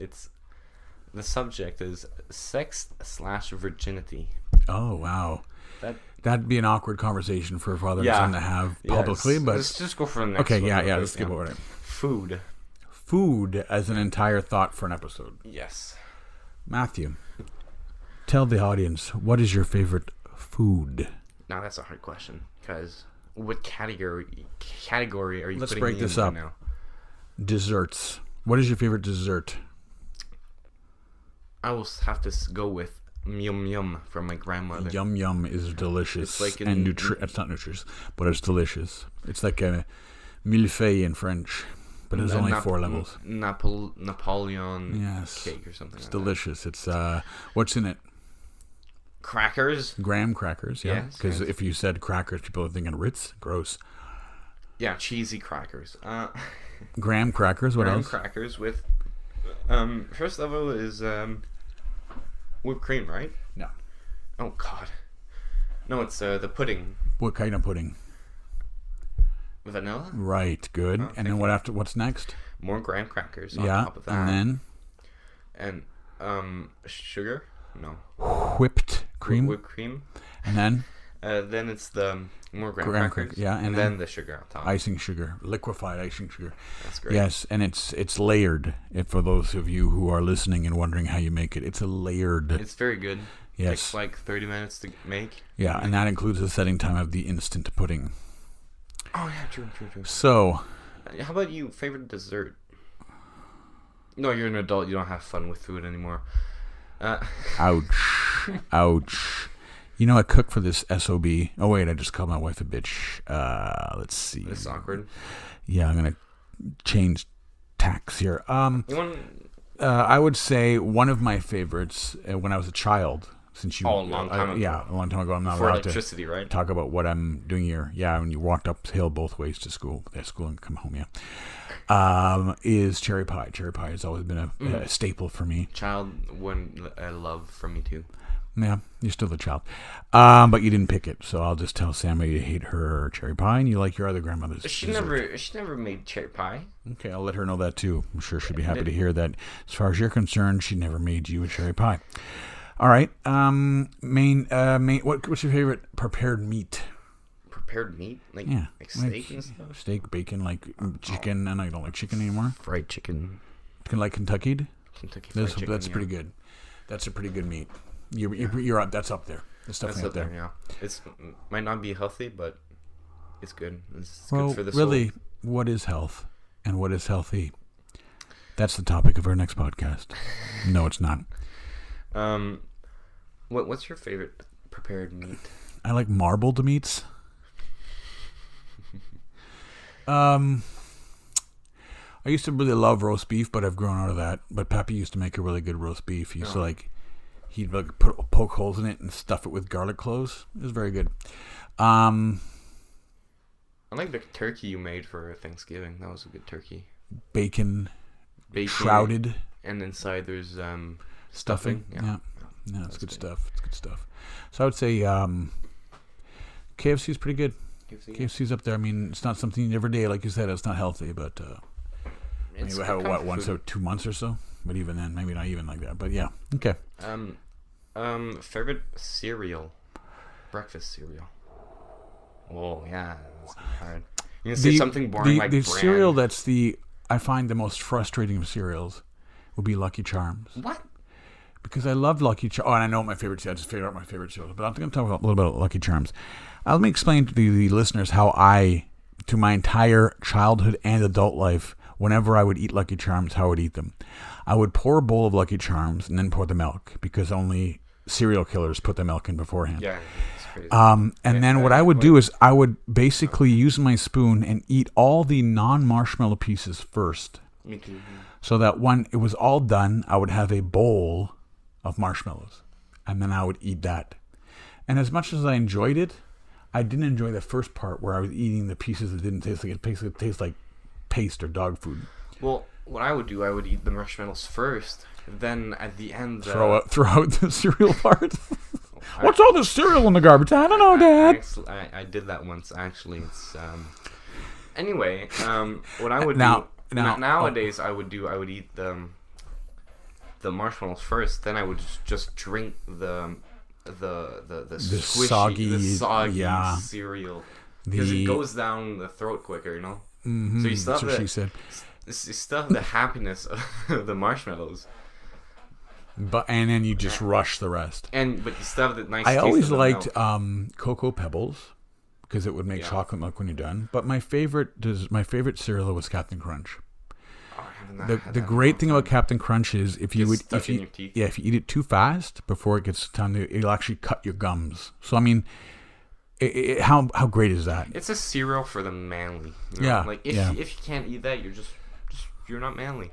The subject is sex/virginity. Oh, wow. That'd be an awkward conversation for a father and son to have publicly, but let's just go for the next one. Okay, let's get over it. Food as an entire thought for an episode. Yes. Matthew, tell the audience, what is your favorite food? Now that's a hard question, because what category are you Let's putting break me this in up. now? Desserts. What is your favorite dessert? I will have to go with Yum Yum from my grandmother. Yum Yum is delicious. It's like it's not nutritious, but it's delicious. It's like a millefeuille in French, but there's only 4 levels. Napoleon cake or something. It's delicious. It's what's in it? Crackers. Graham crackers. Yeah, because if you said crackers, people are thinking Ritz. Gross. Yeah, cheesy crackers. Graham crackers. What else? Graham crackers with. First level is whipped cream, right? No. Oh God. No, it's the pudding. What kind of pudding? Vanilla. Right. Good. And then what's next? More graham crackers on top of that. And then. And sugar. No. Whipped cream. Whipped cream. And then. Then it's the more graham crackers. Yeah, and then the sugar on top. Icing sugar, liquefied icing sugar. That's great. Yes, and it's layered. For those of you who are listening and wondering how you make it, it's a layered. It's very good. Yes. It takes like 30 minutes to make. Yeah, and that includes the setting time of the instant pudding. Oh yeah, true. So, how about you? Favorite dessert? No, you're an adult. You don't have fun with food anymore. Ouch. I cook for this SOB. Oh, wait, I just called my wife a bitch. Let's see. It's awkward. Yeah, I'm going to change tacks here. I would say one of my favorites when I was a child, since you... Oh, a long time ago. Yeah, a long time ago. I'm not for allowed electricity, right? Talk about what I'm doing here. Yeah, when you walked uphill both ways to school and come home, is cherry pie. Cherry pie has always been a staple for me. Love from me too. Yeah, you're still the child. But you didn't pick it, so I'll just tell Sammy you hate her cherry pie and you like your other grandmother's She dessert. never made cherry pie. Okay, I'll let her know that too. I'm sure she'll be happy to hear that. As far as you're concerned, she never made you a cherry pie. All right. What's your favorite prepared meat? Prepared meat? Like steak and stuff? Steak, bacon, like chicken. And I don't like chicken anymore. Fried chicken. Like Kentucky? Kentucky fried chicken, that's pretty good. That's a pretty good meat. You're up. That's up there. It's definitely up there. Yeah, it's might not be healthy, but it's good. It's good for the really, soul. What is health and what is healthy? That's the topic of our next podcast. No, it's not. What's your favorite prepared meat? I like marbled meats. I used to really love roast beef, but I've grown out of that. But Pappy used to make a really good roast beef. He used to he'd poke holes in it and stuff it with garlic cloves. It was very good. I like the turkey you made for Thanksgiving. That was a good turkey. Bacon shrouded. And inside there's stuffing. Yeah, it's good stuff. It's good stuff. So I would say KFC is pretty good. KFC's up there. I mean, it's not something you every day, like you said. It's not healthy, but maybe we'll have it once or 2 months or so. But even then, maybe not even like that. But yeah, okay. Favorite cereal? breakfast cereal. Oh yeah, that's hard. You're gonna say something boring like the bran. cereal I find the most frustrating of cereals would be Lucky Charms. What? Because I love Lucky Charms. Oh, and I know my favorite. I just figured out my favorite cereal. But I'm going to talk a little bit about Lucky Charms. Let me explain to the listeners how to my entire childhood and adult life, whenever I would eat Lucky Charms, how I would eat them. I would pour a bowl of Lucky Charms and then pour the milk, because only serial killers put the milk in beforehand. Yeah, it's crazy. And then what I would do is I would basically use my spoon and eat all the non-marshmallow pieces first. Me too. So that when it was all done, I would have a bowl of marshmallows, and then I would eat that. And as much as I enjoyed it, I didn't enjoy the first part where I was eating the pieces that didn't taste like it. Basically, it tastes like paste or dog food. Well, what I would do, I would eat the marshmallows first, then at the end throw out the cereal part. What's all this cereal in the garbage? I don't know, Dad. I did that once actually. It's anyway. What I would now do nowadays, I would eat the marshmallows first, then I would just drink the squishy, soggy cereal, because it goes down the throat quicker, you know. Mm-hmm. So you still have she said. You still have the happiness of the marshmallows, and then you just rush the rest. But you still have the nice. I taste always of the liked milk. Cocoa Pebbles, because it would make chocolate milk when you're done. But my favorite cereal was Captain Crunch. The great thing about Captain Crunch is if you eat it too fast before it gets time to, it'll actually cut your gums. So I mean, how great is that? It's a cereal for the manly. You know? Yeah, like if you can't eat that, you're not manly.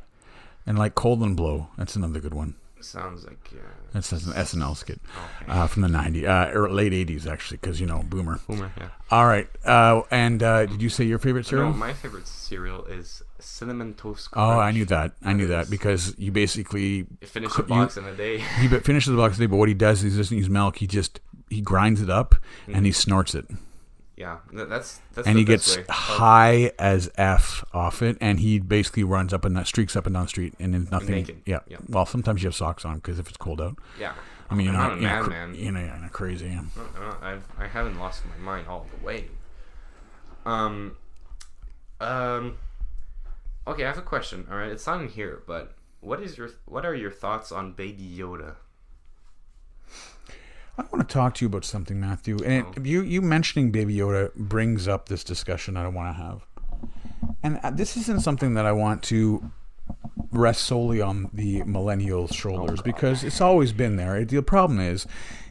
And like Cold and Blow, that's another good one. Sounds like that's an SNL skit okay. From the '90s or late '80s actually, because Boomer. Boomer, yeah. All right, and did you say your favorite cereal? No, my favorite cereal is Cinnamon Toast Crunch. Oh, I knew that. Because you basically finish a box in a day. He finishes the box in a day, but what he does is he doesn't use milk. He grinds it up and he snorts it. Yeah, that's and he gets high as F off it, and he basically streaks up and down the street, and then nothing. Naked. Yeah. Well, sometimes you have socks on because if it's cold out. Yeah. I mean, you're not a madman. You're not crazy. Yeah. I haven't lost my mind all the way. Okay, I have a question. All right, it's not in here, but what are your thoughts on Baby Yoda? I want to talk to you about something, Matthew. And you mentioning Baby Yoda brings up this discussion that I want to have. And this isn't something that I want to rest solely on the millennials' shoulders, because it's always been there. The problem is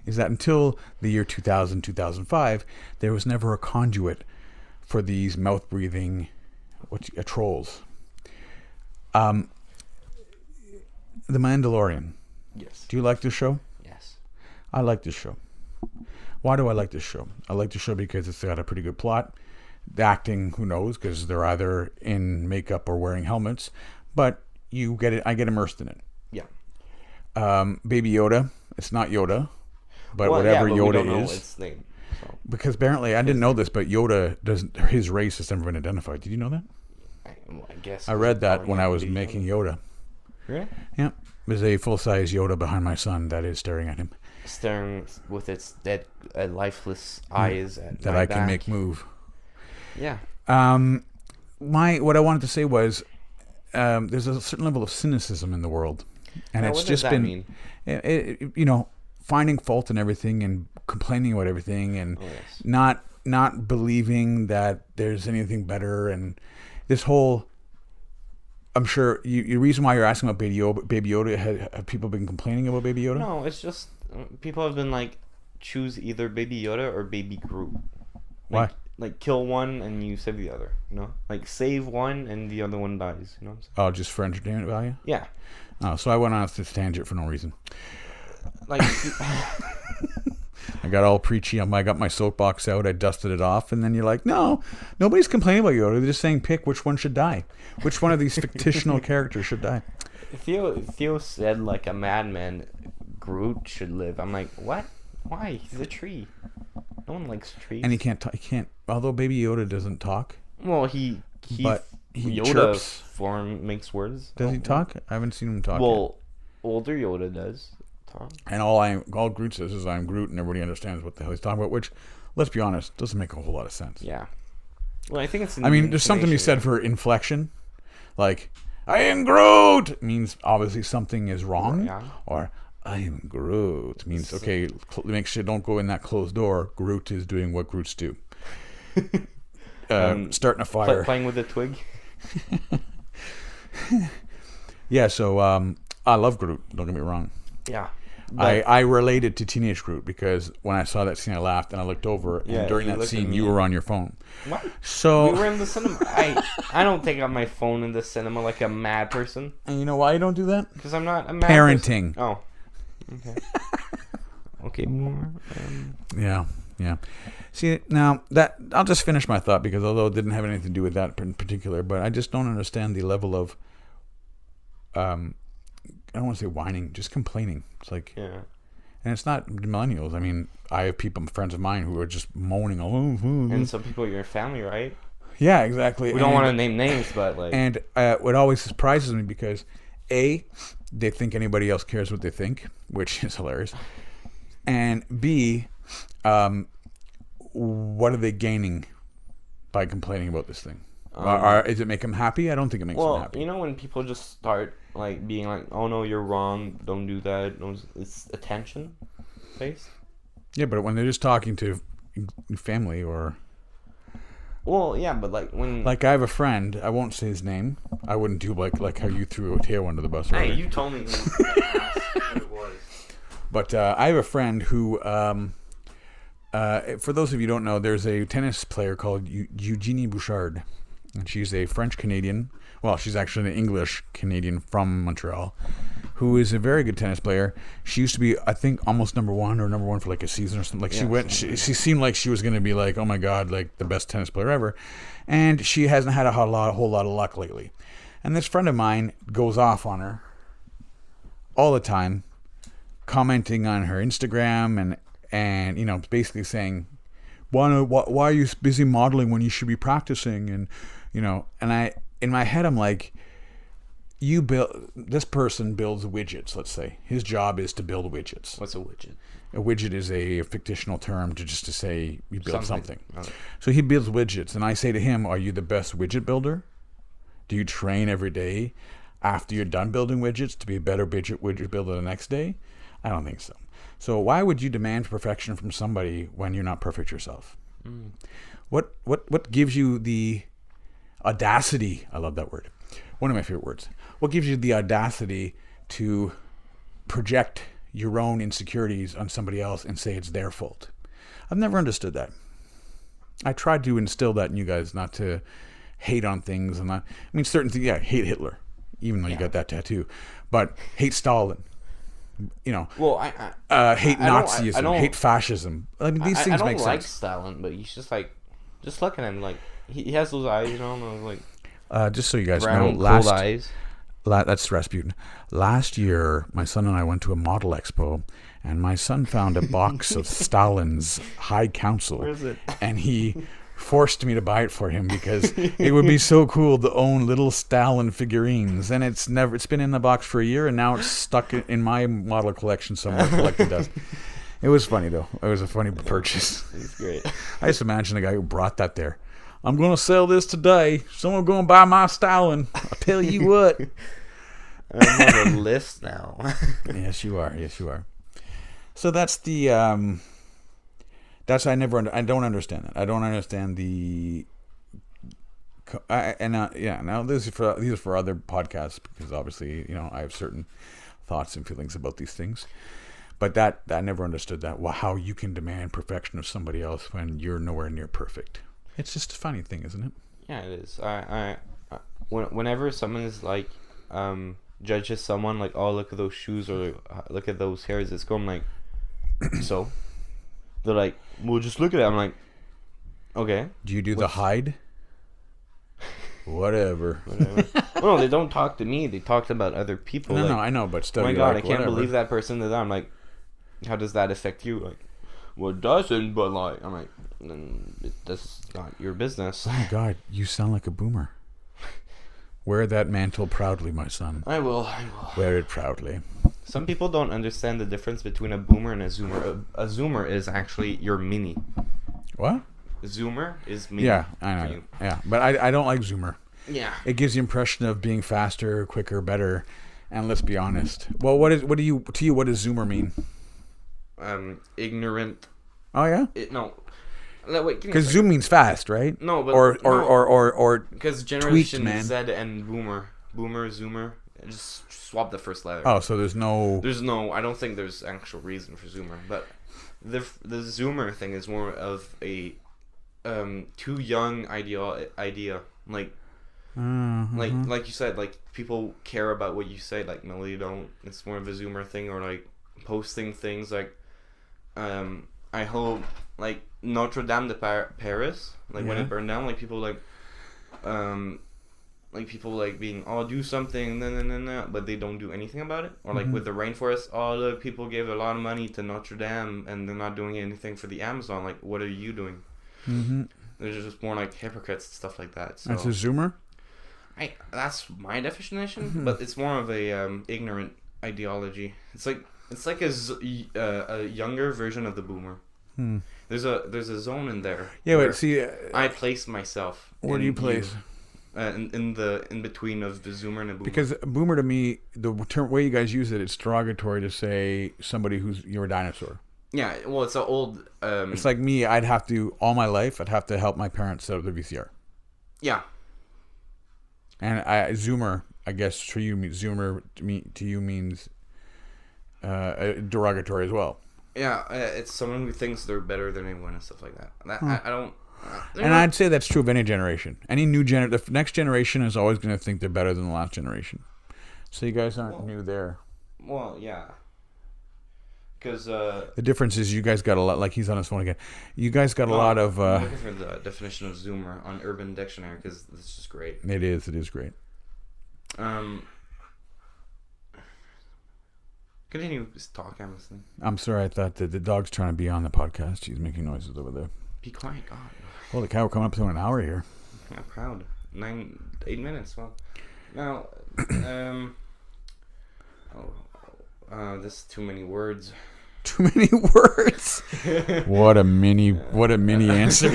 that until the year 2000, 2005, there was never a conduit for these mouth-breathing trolls. The Mandalorian. Yes. Do you like this show? Yes. I like this show. Why do I like this show? I like this show because it's got a pretty good plot. The acting, who knows, because they're either in makeup or wearing helmets. But you get it. I get immersed in it. Yeah. Baby Yoda. It's not Yoda, but whatever but Yoda we don't know is. its name, so. Because apparently, I didn't know this, but Yoda doesn't. His race has never been identified. Did you know that? I guess. I read that when I was making Yoda. Really? Yeah. There's a full-size Yoda behind my son that is staring at him. Staring with its dead, lifeless eyes at that my I back. can make move. Yeah. What I wanted to say was, there's a certain level of cynicism in the world, and now, it's what just does that been, mean? finding fault in everything and complaining about everything, and not believing that there's anything better, and this whole. I'm sure the reason why you're asking about Baby Yoda, have people been complaining about Baby Yoda? No, it's just people have been like, choose either Baby Yoda or Baby Groot. Why? Like kill one and you save the other. You know, like save one and the other one dies. You know what I'm saying? Oh, just for entertainment value? Yeah. Oh, so I went on this tangent for no reason. Like. I got all preachy. I got my soapbox out. I dusted it off, and then you're like, "No, nobody's complaining about Yoda. They're just saying pick which one should die. Which one of these fictional characters should die?" Theo said like a madman, Groot should live. I'm like, what? Why? He's a tree. No one likes trees. And he can't. He can't. Although Baby Yoda doesn't talk. Well, he Yoda chirps. form makes words. Does he talk? I haven't seen him talk. Well, older Yoda does. And all Groot says is I'm Groot, and everybody understands what the hell he's talking about, which, let's be honest, doesn't make a whole lot of sense. Yeah. Well, I think it's. There's something to be said for inflection, like I am Groot means obviously something is wrong, or I am Groot means okay. Make sure don't go in that closed door. Groot is doing what Groots do. Starting a fire, playing with a twig. Yeah, so I love Groot. Don't get me wrong. Yeah. I related to Teenage Groot because when I saw that scene, I laughed and I looked over, and during that scene, you were on your phone. What? So we were in the cinema. I don't take out my phone in the cinema like a mad person. And you know why you don't do that? Because I'm not a mad parenting. Person. Oh. Okay. Okay. More. Yeah. See, now that I'll just finish my thought because although it didn't have anything to do with that in particular, but I just don't understand the level of I don't want to say whining, just complaining. It's like, and it's not millennials. I mean, I have friends of mine who are just moaning. And some people in your family, right? Yeah, exactly. We don't want to name names, but like. And what always surprises me because A, they think anybody else cares what they think, which is hilarious. And B, what are they gaining by complaining about this thing? Does it make them happy? I don't think it makes them happy. You know when people just start like being like, "Oh no, you're wrong. Don't do that." No, it's attention based. Yeah, but when they're just talking to family or. Well, yeah, but like when. Like I have a friend. I won't say his name. I wouldn't do like how you threw Theo under the bus. Hey, you told me who it was. But I have a friend who. For those of you who don't know, there's a tennis player called Eugenie Bouchard. And she's a French-Canadian. Well, she's actually an English-Canadian from Montreal, who is a very good tennis player. She used to be, I think, almost number one for like a season or something. Like she seemed like she was going to be like, oh my God, like the best tennis player ever. And she hasn't had a whole lot of luck lately. And this friend of mine goes off on her all the time, commenting on her Instagram and basically saying, why are you busy modeling when you should be practicing? And and in my head I'm like, this person builds widgets, let's say. His job is to build widgets. What's a widget? A widget is a fictional term to say you build something. Okay. So he builds widgets, and I say to him, are you the best widget builder? Do you train every day after you're done building widgets to be a better widget builder the next day? I don't think so. So why would you demand perfection from somebody when you're not perfect yourself? What gives you the audacity? I love that word. One of my favorite words. What gives you the audacity to project your own insecurities on somebody else and say it's their fault? I've never understood that. I tried to instill that in you guys, not to hate on things. Certain things, hate Hitler, even though you got that tattoo. But hate Stalin. Well, hate Nazism, hate fascism. I mean, these things make sense. I don't like Stalin, but he's just like, just look at him, like he has those eyes, like. Just so you guys brown, know, cold eyes. That's Rasputin. Last year, my son and I went to a model expo, and my son found a box of Stalin's High Council. Where is it? And he forced me to buy it for him because it would be so cool to own little Stalin figurines. And it's been in the box for a year, and now it's stuck in my model collection somewhere, collected dust. It was funny though. It was a funny purchase. It's great. I just imagine a guy who brought that there. I'm going to sell this today. Someone going to buy my Stalin. I'll tell you what. I'm on the list now. Yes, you are. So that's the I don't understand that. I don't understand the now these are for other podcasts because obviously, I have certain thoughts and feelings about these things. But I never understood that. Well, how you can demand perfection of somebody else when you're nowhere near perfect. It's just a funny thing, isn't it? Yeah, it is. Whenever someone is like judges someone like, oh, look at those shoes or look at those hairs, it's going like, so they're like, well, just look at it. I'm like, okay. Do you do the hide? Whatever. No, they don't talk to me. They talked about other people. No, I know, but still. Oh my God, I can't believe that person did that. I'm like, how does that affect you? Like, well, it doesn't, but like, I'm like, that's not your business. Oh my God, you sound like a boomer. Wear that mantle proudly, my son. I will. Wear it proudly. Some people don't understand the difference between a boomer and a zoomer. A zoomer is actually your Minnie. What? Zoomer is Minnie. Yeah, I know. Yeah, but I don't like zoomer. Yeah. It gives the impression of being faster, quicker, better. And let's be honest. Well, what does zoomer mean? Ignorant. Oh yeah. No. Wait. Because zoom means fast, right? No, but or because generation tweaked, Z and boomer, zoomer. Just swap the first letter. Oh, so there's no. I don't think there's actual reason for zoomer, but the zoomer thing is more of a too young idea. Like. Like you said, like people care about what you say. Like no, you don't. It's more of a zoomer thing, or like posting things like, I hope like Notre Dame de Paris, like when it burned down, like people being do something, nah, but they don't do anything about it. Or like with the rainforest, the people gave a lot of money to Notre Dame and they're not doing anything for the Amazon. Like what are you doing? They're just more like hypocrites and stuff like that. So. That's a zoomer. That's my definition, but it's more of a ignorant ideology. It's like a younger version of the boomer. There's a zone in there. Yeah, but see, I place myself. Where do you place? In between of the zoomer and the boomer. Because boomer to me, the term way you guys use it, it's derogatory to say somebody you're a dinosaur. Yeah, well, it's an old. It's like me. I'd have to all my life. I'd have to help my parents set up the VCR. Yeah. And zoomer, I guess for you, zoomer to you means derogatory as well. Yeah, it's someone who thinks they're better than anyone and stuff like that. I don't. And I'd say that's true of any generation. Any new the next generation is always going to think they're better than the last generation. So you guys aren't new there. Well, yeah. Because the difference is you guys got a lot. Like he's on his phone again. You guys got a lot of. I'm looking for the definition of zoomer on Urban Dictionary because it's just great. It is great. Continue talk. I'm listening. I'm sorry. I thought that the dog's trying to be on the podcast. He's making noises over there. Be quiet, God. Holy cow! We're coming up to an hour here. I'm proud. 8 minutes. Well, now, this is too many words. Too many words. What a mini answer.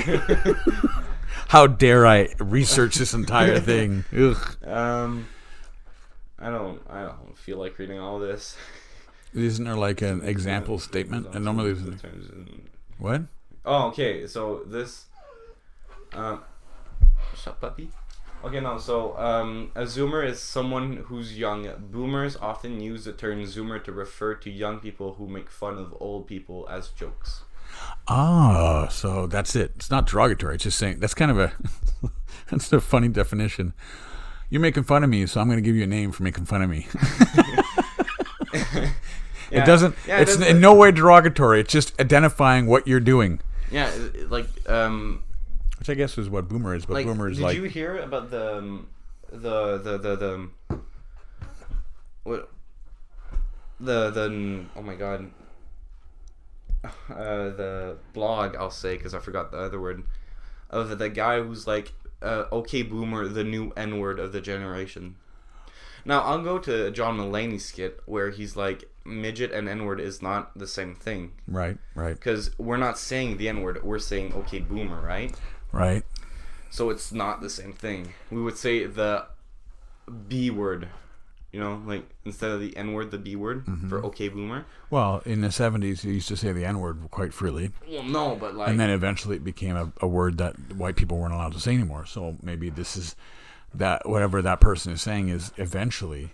How dare I research this entire thing? Ugh. I don't feel like reading all this. Isn't there like an example statement? And normally there's what? Oh, okay. So this, shut puppy. Okay, no. So, a zoomer is someone who's young. Boomers often use the term zoomer to refer to young people who make fun of old people as jokes. Ah, so that's it. It's not derogatory. It's just saying that's kind of that's a funny definition. You're making fun of me, so I'm going to give you a name for making fun of me. Yeah. It doesn't. Yeah, it's in no way derogatory. It's just identifying what you're doing. Yeah, like which I guess is what boomer is. But like, boomer is did you hear about the oh my god, the blog, I'll say because I forgot the other word, of the guy who's like okay boomer, the new N-word of the generation. Now I'll go to John Mulaney's skit where he's like, midget and N-word is not the same thing. Right. Because we're not saying the N-word, we're saying okay boomer, right? Right. So it's not the same thing. We would say the B word, like instead of the N-word, the B word for okay boomer. Well, in the 70s, you used to say the N-word quite freely. Well, no, but like... And then eventually it became a word that white people weren't allowed to say anymore. So maybe this is that whatever that person is saying is eventually...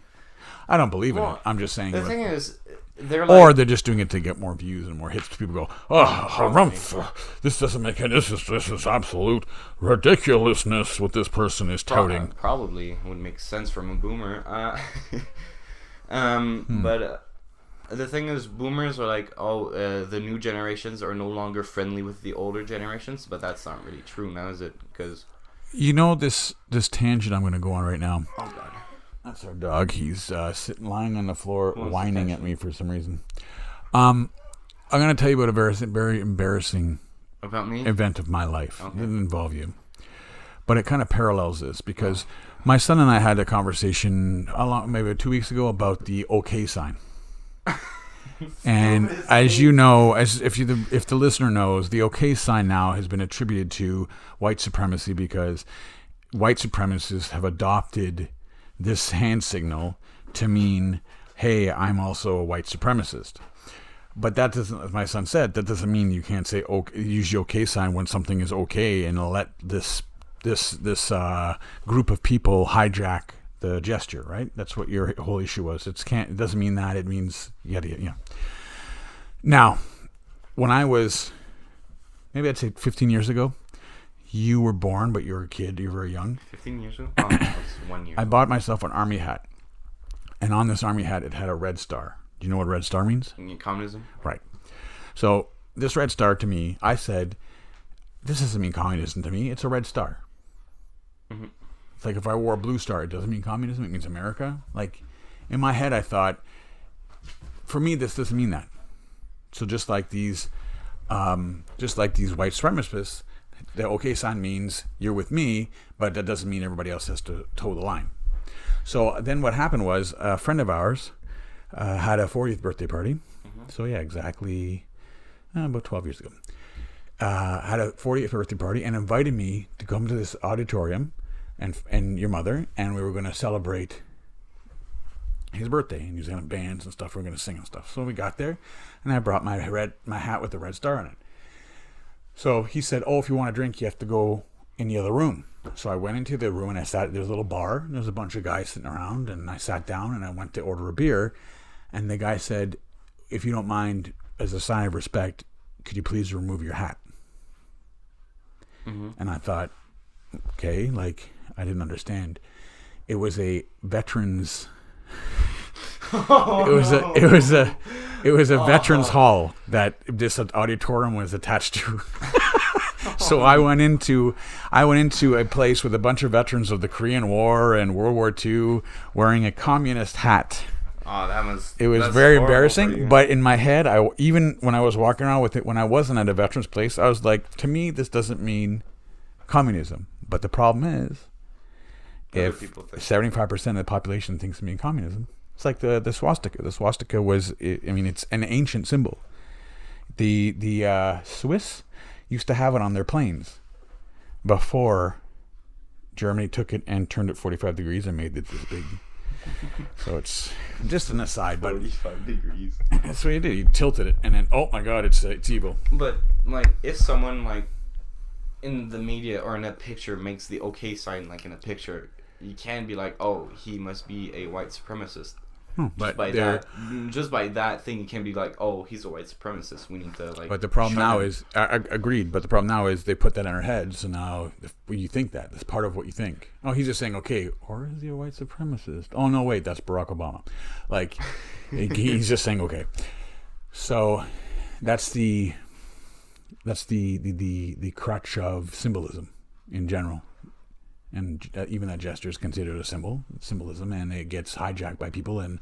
I don't believe in it. I'm just saying... The thing is... Or they're just doing it to get more views and more hits. People go, harumph, this doesn't make any... This is absolute ridiculousness what this person is touting. Probably would make sense from a boomer. But the thing is, boomers are like, the new generations are no longer friendly with the older generations, but that's not really true now, is it? Because... this tangent I'm going to go on right now. Oh, God. That's our dog. He's lying on the floor, whining at me for some reason. I'm going to tell you about a very embarrassing event of my life. Okay. It didn't involve you. but it kind of parallels this because my son and I had a conversation maybe 2 weeks ago about the OK sign. And as you know, if the listener knows, the OK sign now has been attributed to white supremacy because white supremacists have adopted this hand signal to mean, hey, I'm also a white supremacist. But that doesn't, as my son said, that doesn't mean you can't say use the OK sign when something is okay and let this group of people hijack the gesture, right? That's what your whole issue was. It doesn't mean that. It means yeah. Now, when I was maybe I'd say 15 years ago, you were born, but you were a kid. You were very young. 15 years ago? Oh, that was 1 year. I bought myself an army hat, and on this army hat, it had a red star. Do you know what red star means? Communism? Right. So this red star to me, I said, this doesn't mean communism to me. It's a red star. Mm-hmm. It's like if I wore a blue star, it doesn't mean communism. It means America. Like in my head, I thought, for me, this doesn't mean that. So just like these white supremacists, the OK sign means you're with me, but that doesn't mean everybody else has to toe the line. So then what happened was a friend of ours had a 40th birthday party. Mm-hmm. So yeah, exactly about 12 years ago. Had a 40th birthday party and invited me to come to this auditorium and your mother, and we were going to celebrate his birthday, and he was going to have bands and stuff. We were going to sing and stuff. So we got there, and I brought my hat with the red star on it. So he said, if you want a drink, you have to go in the other room. So I went into the room, and I sat. There was a little bar, and there was a bunch of guys sitting around, and I sat down, and I went to order a beer, and the guy said, if you don't mind, as a sign of respect, could you please remove your hat? Mm-hmm. And I thought, okay, I didn't understand. It was a veterans. It was a veterans hall that this auditorium was attached to. So I went into a place with a bunch of veterans of the Korean War and World War II wearing a communist hat. Oh, it was very embarrassing. But in my head, even when I was walking around with it, when I wasn't at a veterans place, I was like, to me, this doesn't mean communism. But the problem is, if 75% of the population thinks it means communism, it's like the swastika. The swastika was, it's an ancient symbol. The Swiss used to have it on their planes before Germany took it and turned it 45 degrees and made it this big. So it's just an aside, but 45 degrees. That's what you did. You tilted it, and then oh my god, it's evil. But if someone in the media or in a picture makes the OK sign in a picture, you can be like, oh, he must be a white supremacist. Just by that thing, you can be like, oh, he's a white supremacist. We need to But the problem now is, agreed. But the problem now is they put that in our heads. So now, you think that's part of what you think. Oh, he's just saying, okay, or is he a white supremacist? Oh no, wait, that's Barack Obama. He's just saying, okay. So that's the crutch of symbolism in general. And even that gesture is considered a symbolism, and it gets hijacked by people, and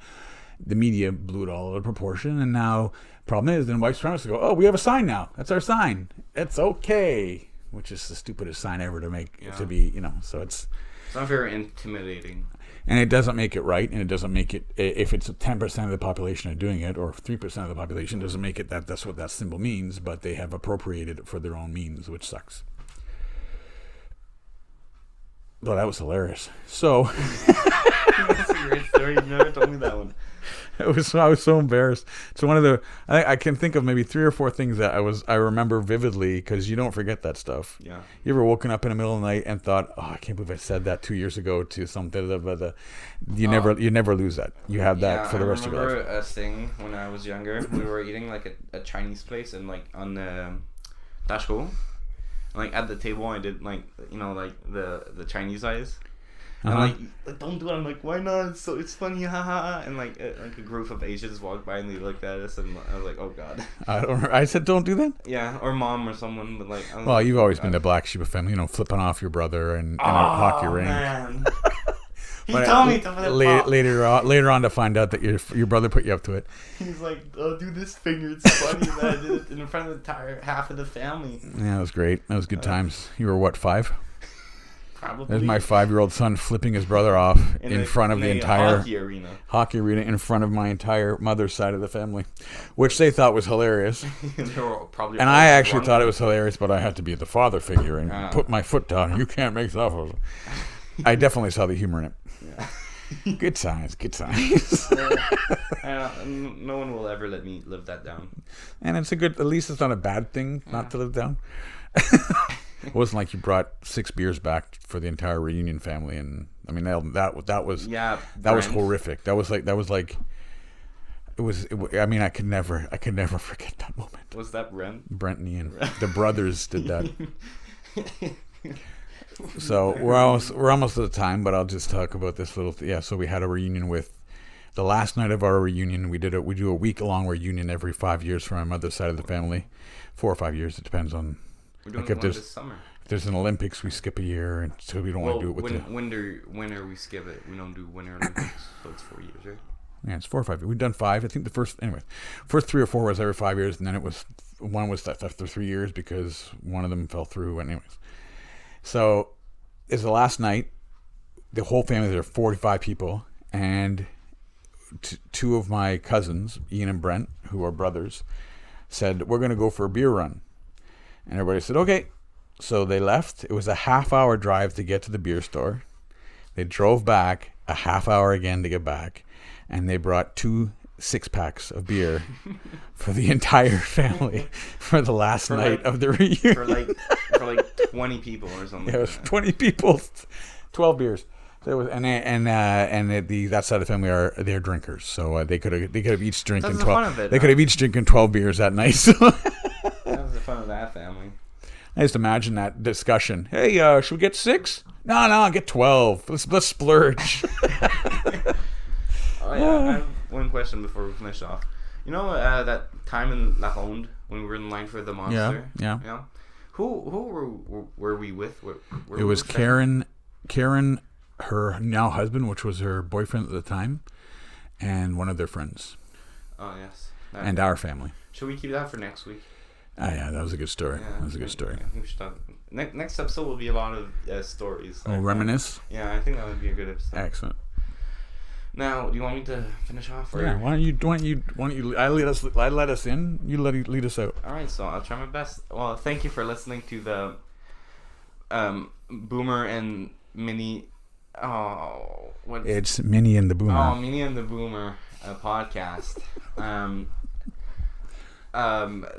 the media blew it all out of proportion. And now, problem is, then white supremacists go, "Oh, we have a sign now. That's our sign. It's okay," which is the stupidest sign ever to make to be, So it's not very intimidating, and it doesn't make it right, and it doesn't make it if it's 10% of the population are doing it, or 3% of the population, doesn't make it that's what that symbol means. But they have appropriated it for their own means, which sucks. Oh, that was hilarious. So that's a great story. You never told me that one. I was so embarrassed. So one of the I can think of maybe 3 or 4 things that I remember vividly, because you don't forget that stuff. Yeah. You ever woken up in the middle of the night and thought, oh, I can't believe I said that 2 years ago to something. You never lose that. You have that for the rest of your life. I remember a thing when I was younger. We were eating a Chinese place and on the Dashko. At the table, I did the Chinese eyes. Uh-huh. And don't do it. I'm like, why not? It's funny, haha. And a group of Asians walked by and they looked at us, and I was like, oh god. I said, don't do that. Yeah, or mom or someone, but well, you've always been the black sheep of family, flipping off your brother in a hockey rink. Man. He told me to flip off. Later on to find out that your brother put you up to it. He's like, oh, do this finger. It's funny that I did it in front of the entire half of the family. Yeah, that was great. That was good times. You were what, 5? Probably. There's my 5-year-old son flipping his brother off in front of the entire hockey arena in front of my entire mother's side of the family, which they thought was hilarious. And I actually thought it was hilarious, but I had to be the father figure and put my foot down. You can't make stuff of it. I definitely saw the humor in it. Yeah. Good signs. No one will ever let me live that down. And it's at least it's not a bad thing not to live down. It wasn't like you brought 6 beers back for the entire reunion family, and I mean that was horrific. That was like I mean, I could never forget that moment. Was that Brent? Brent and Ian, the brothers did that. So we're almost at the time, but I'll just talk about this little. So we had a reunion with. The last night of our reunion, we do a week-long reunion every 5 years for my mother's side of the family, 4 or 5 years. It depends on. We're doing one this summer. If there's an Olympics, we skip a year, and so we don't want to do it with winter we skip it. We don't do Winter Olympics, so it's 4 years, right? Yeah, it's 4 or 5 years. We've done 5. I think the first 3 or 4 was every 5 years, and then one was after 3 years because one of them fell through. Anyways, so it's the last night. The whole family, there are 45 people, and 2 of my cousins, Ian and Brent, who are brothers, said, we're going to go for a beer run. And everybody said, okay. So they left. It was a half-hour drive to get to the beer store. They drove back, a half-hour again to get back, and they brought 2 6-packs of beer for the entire family for the last night of the reunion. For like 20 people or something. Yeah, it was 20 people, 12 beers. So it was, that side of the family they're drinkers, so they could have each drinking 12. They could have each drinking 12 beers that night. So. That was the fun of that family. I just imagine that discussion. Hey, should we get 6? No, get 12. Let's splurge. Oh yeah, I have one question before we finish off. You know that time in La Ronde when we were in line for the monster? Yeah. You know? Who were we with? It was Karen, her now husband, which was her boyfriend at the time, and one of their friends. Oh yes. And our family. Should we keep that for next week? Yeah, that was a good story. Yeah, that was a good story. I think we should talk. Next episode will be a lot of stories. Reminisce? Yeah, I think that would be a good episode. Excellent. Now, do you want me to finish off? Or? Yeah. Why don't you? I let us in. You lead us out. All right. So I'll try my best. Well, thank you for listening to the Boomer and Minnie. Oh, it's Minnie and the Boomer. Oh, Minnie and the Boomer podcast.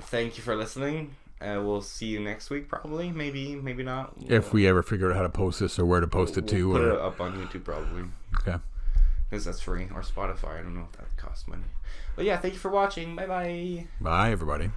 Thank you for listening. We'll see you next week, probably. Maybe not. If we ever figure out how to post this or where to post it to. Put it up on YouTube, probably. Okay. Because that's free. Or Spotify. I don't know if that costs money. But yeah, thank you for watching. Bye-bye. Bye, everybody.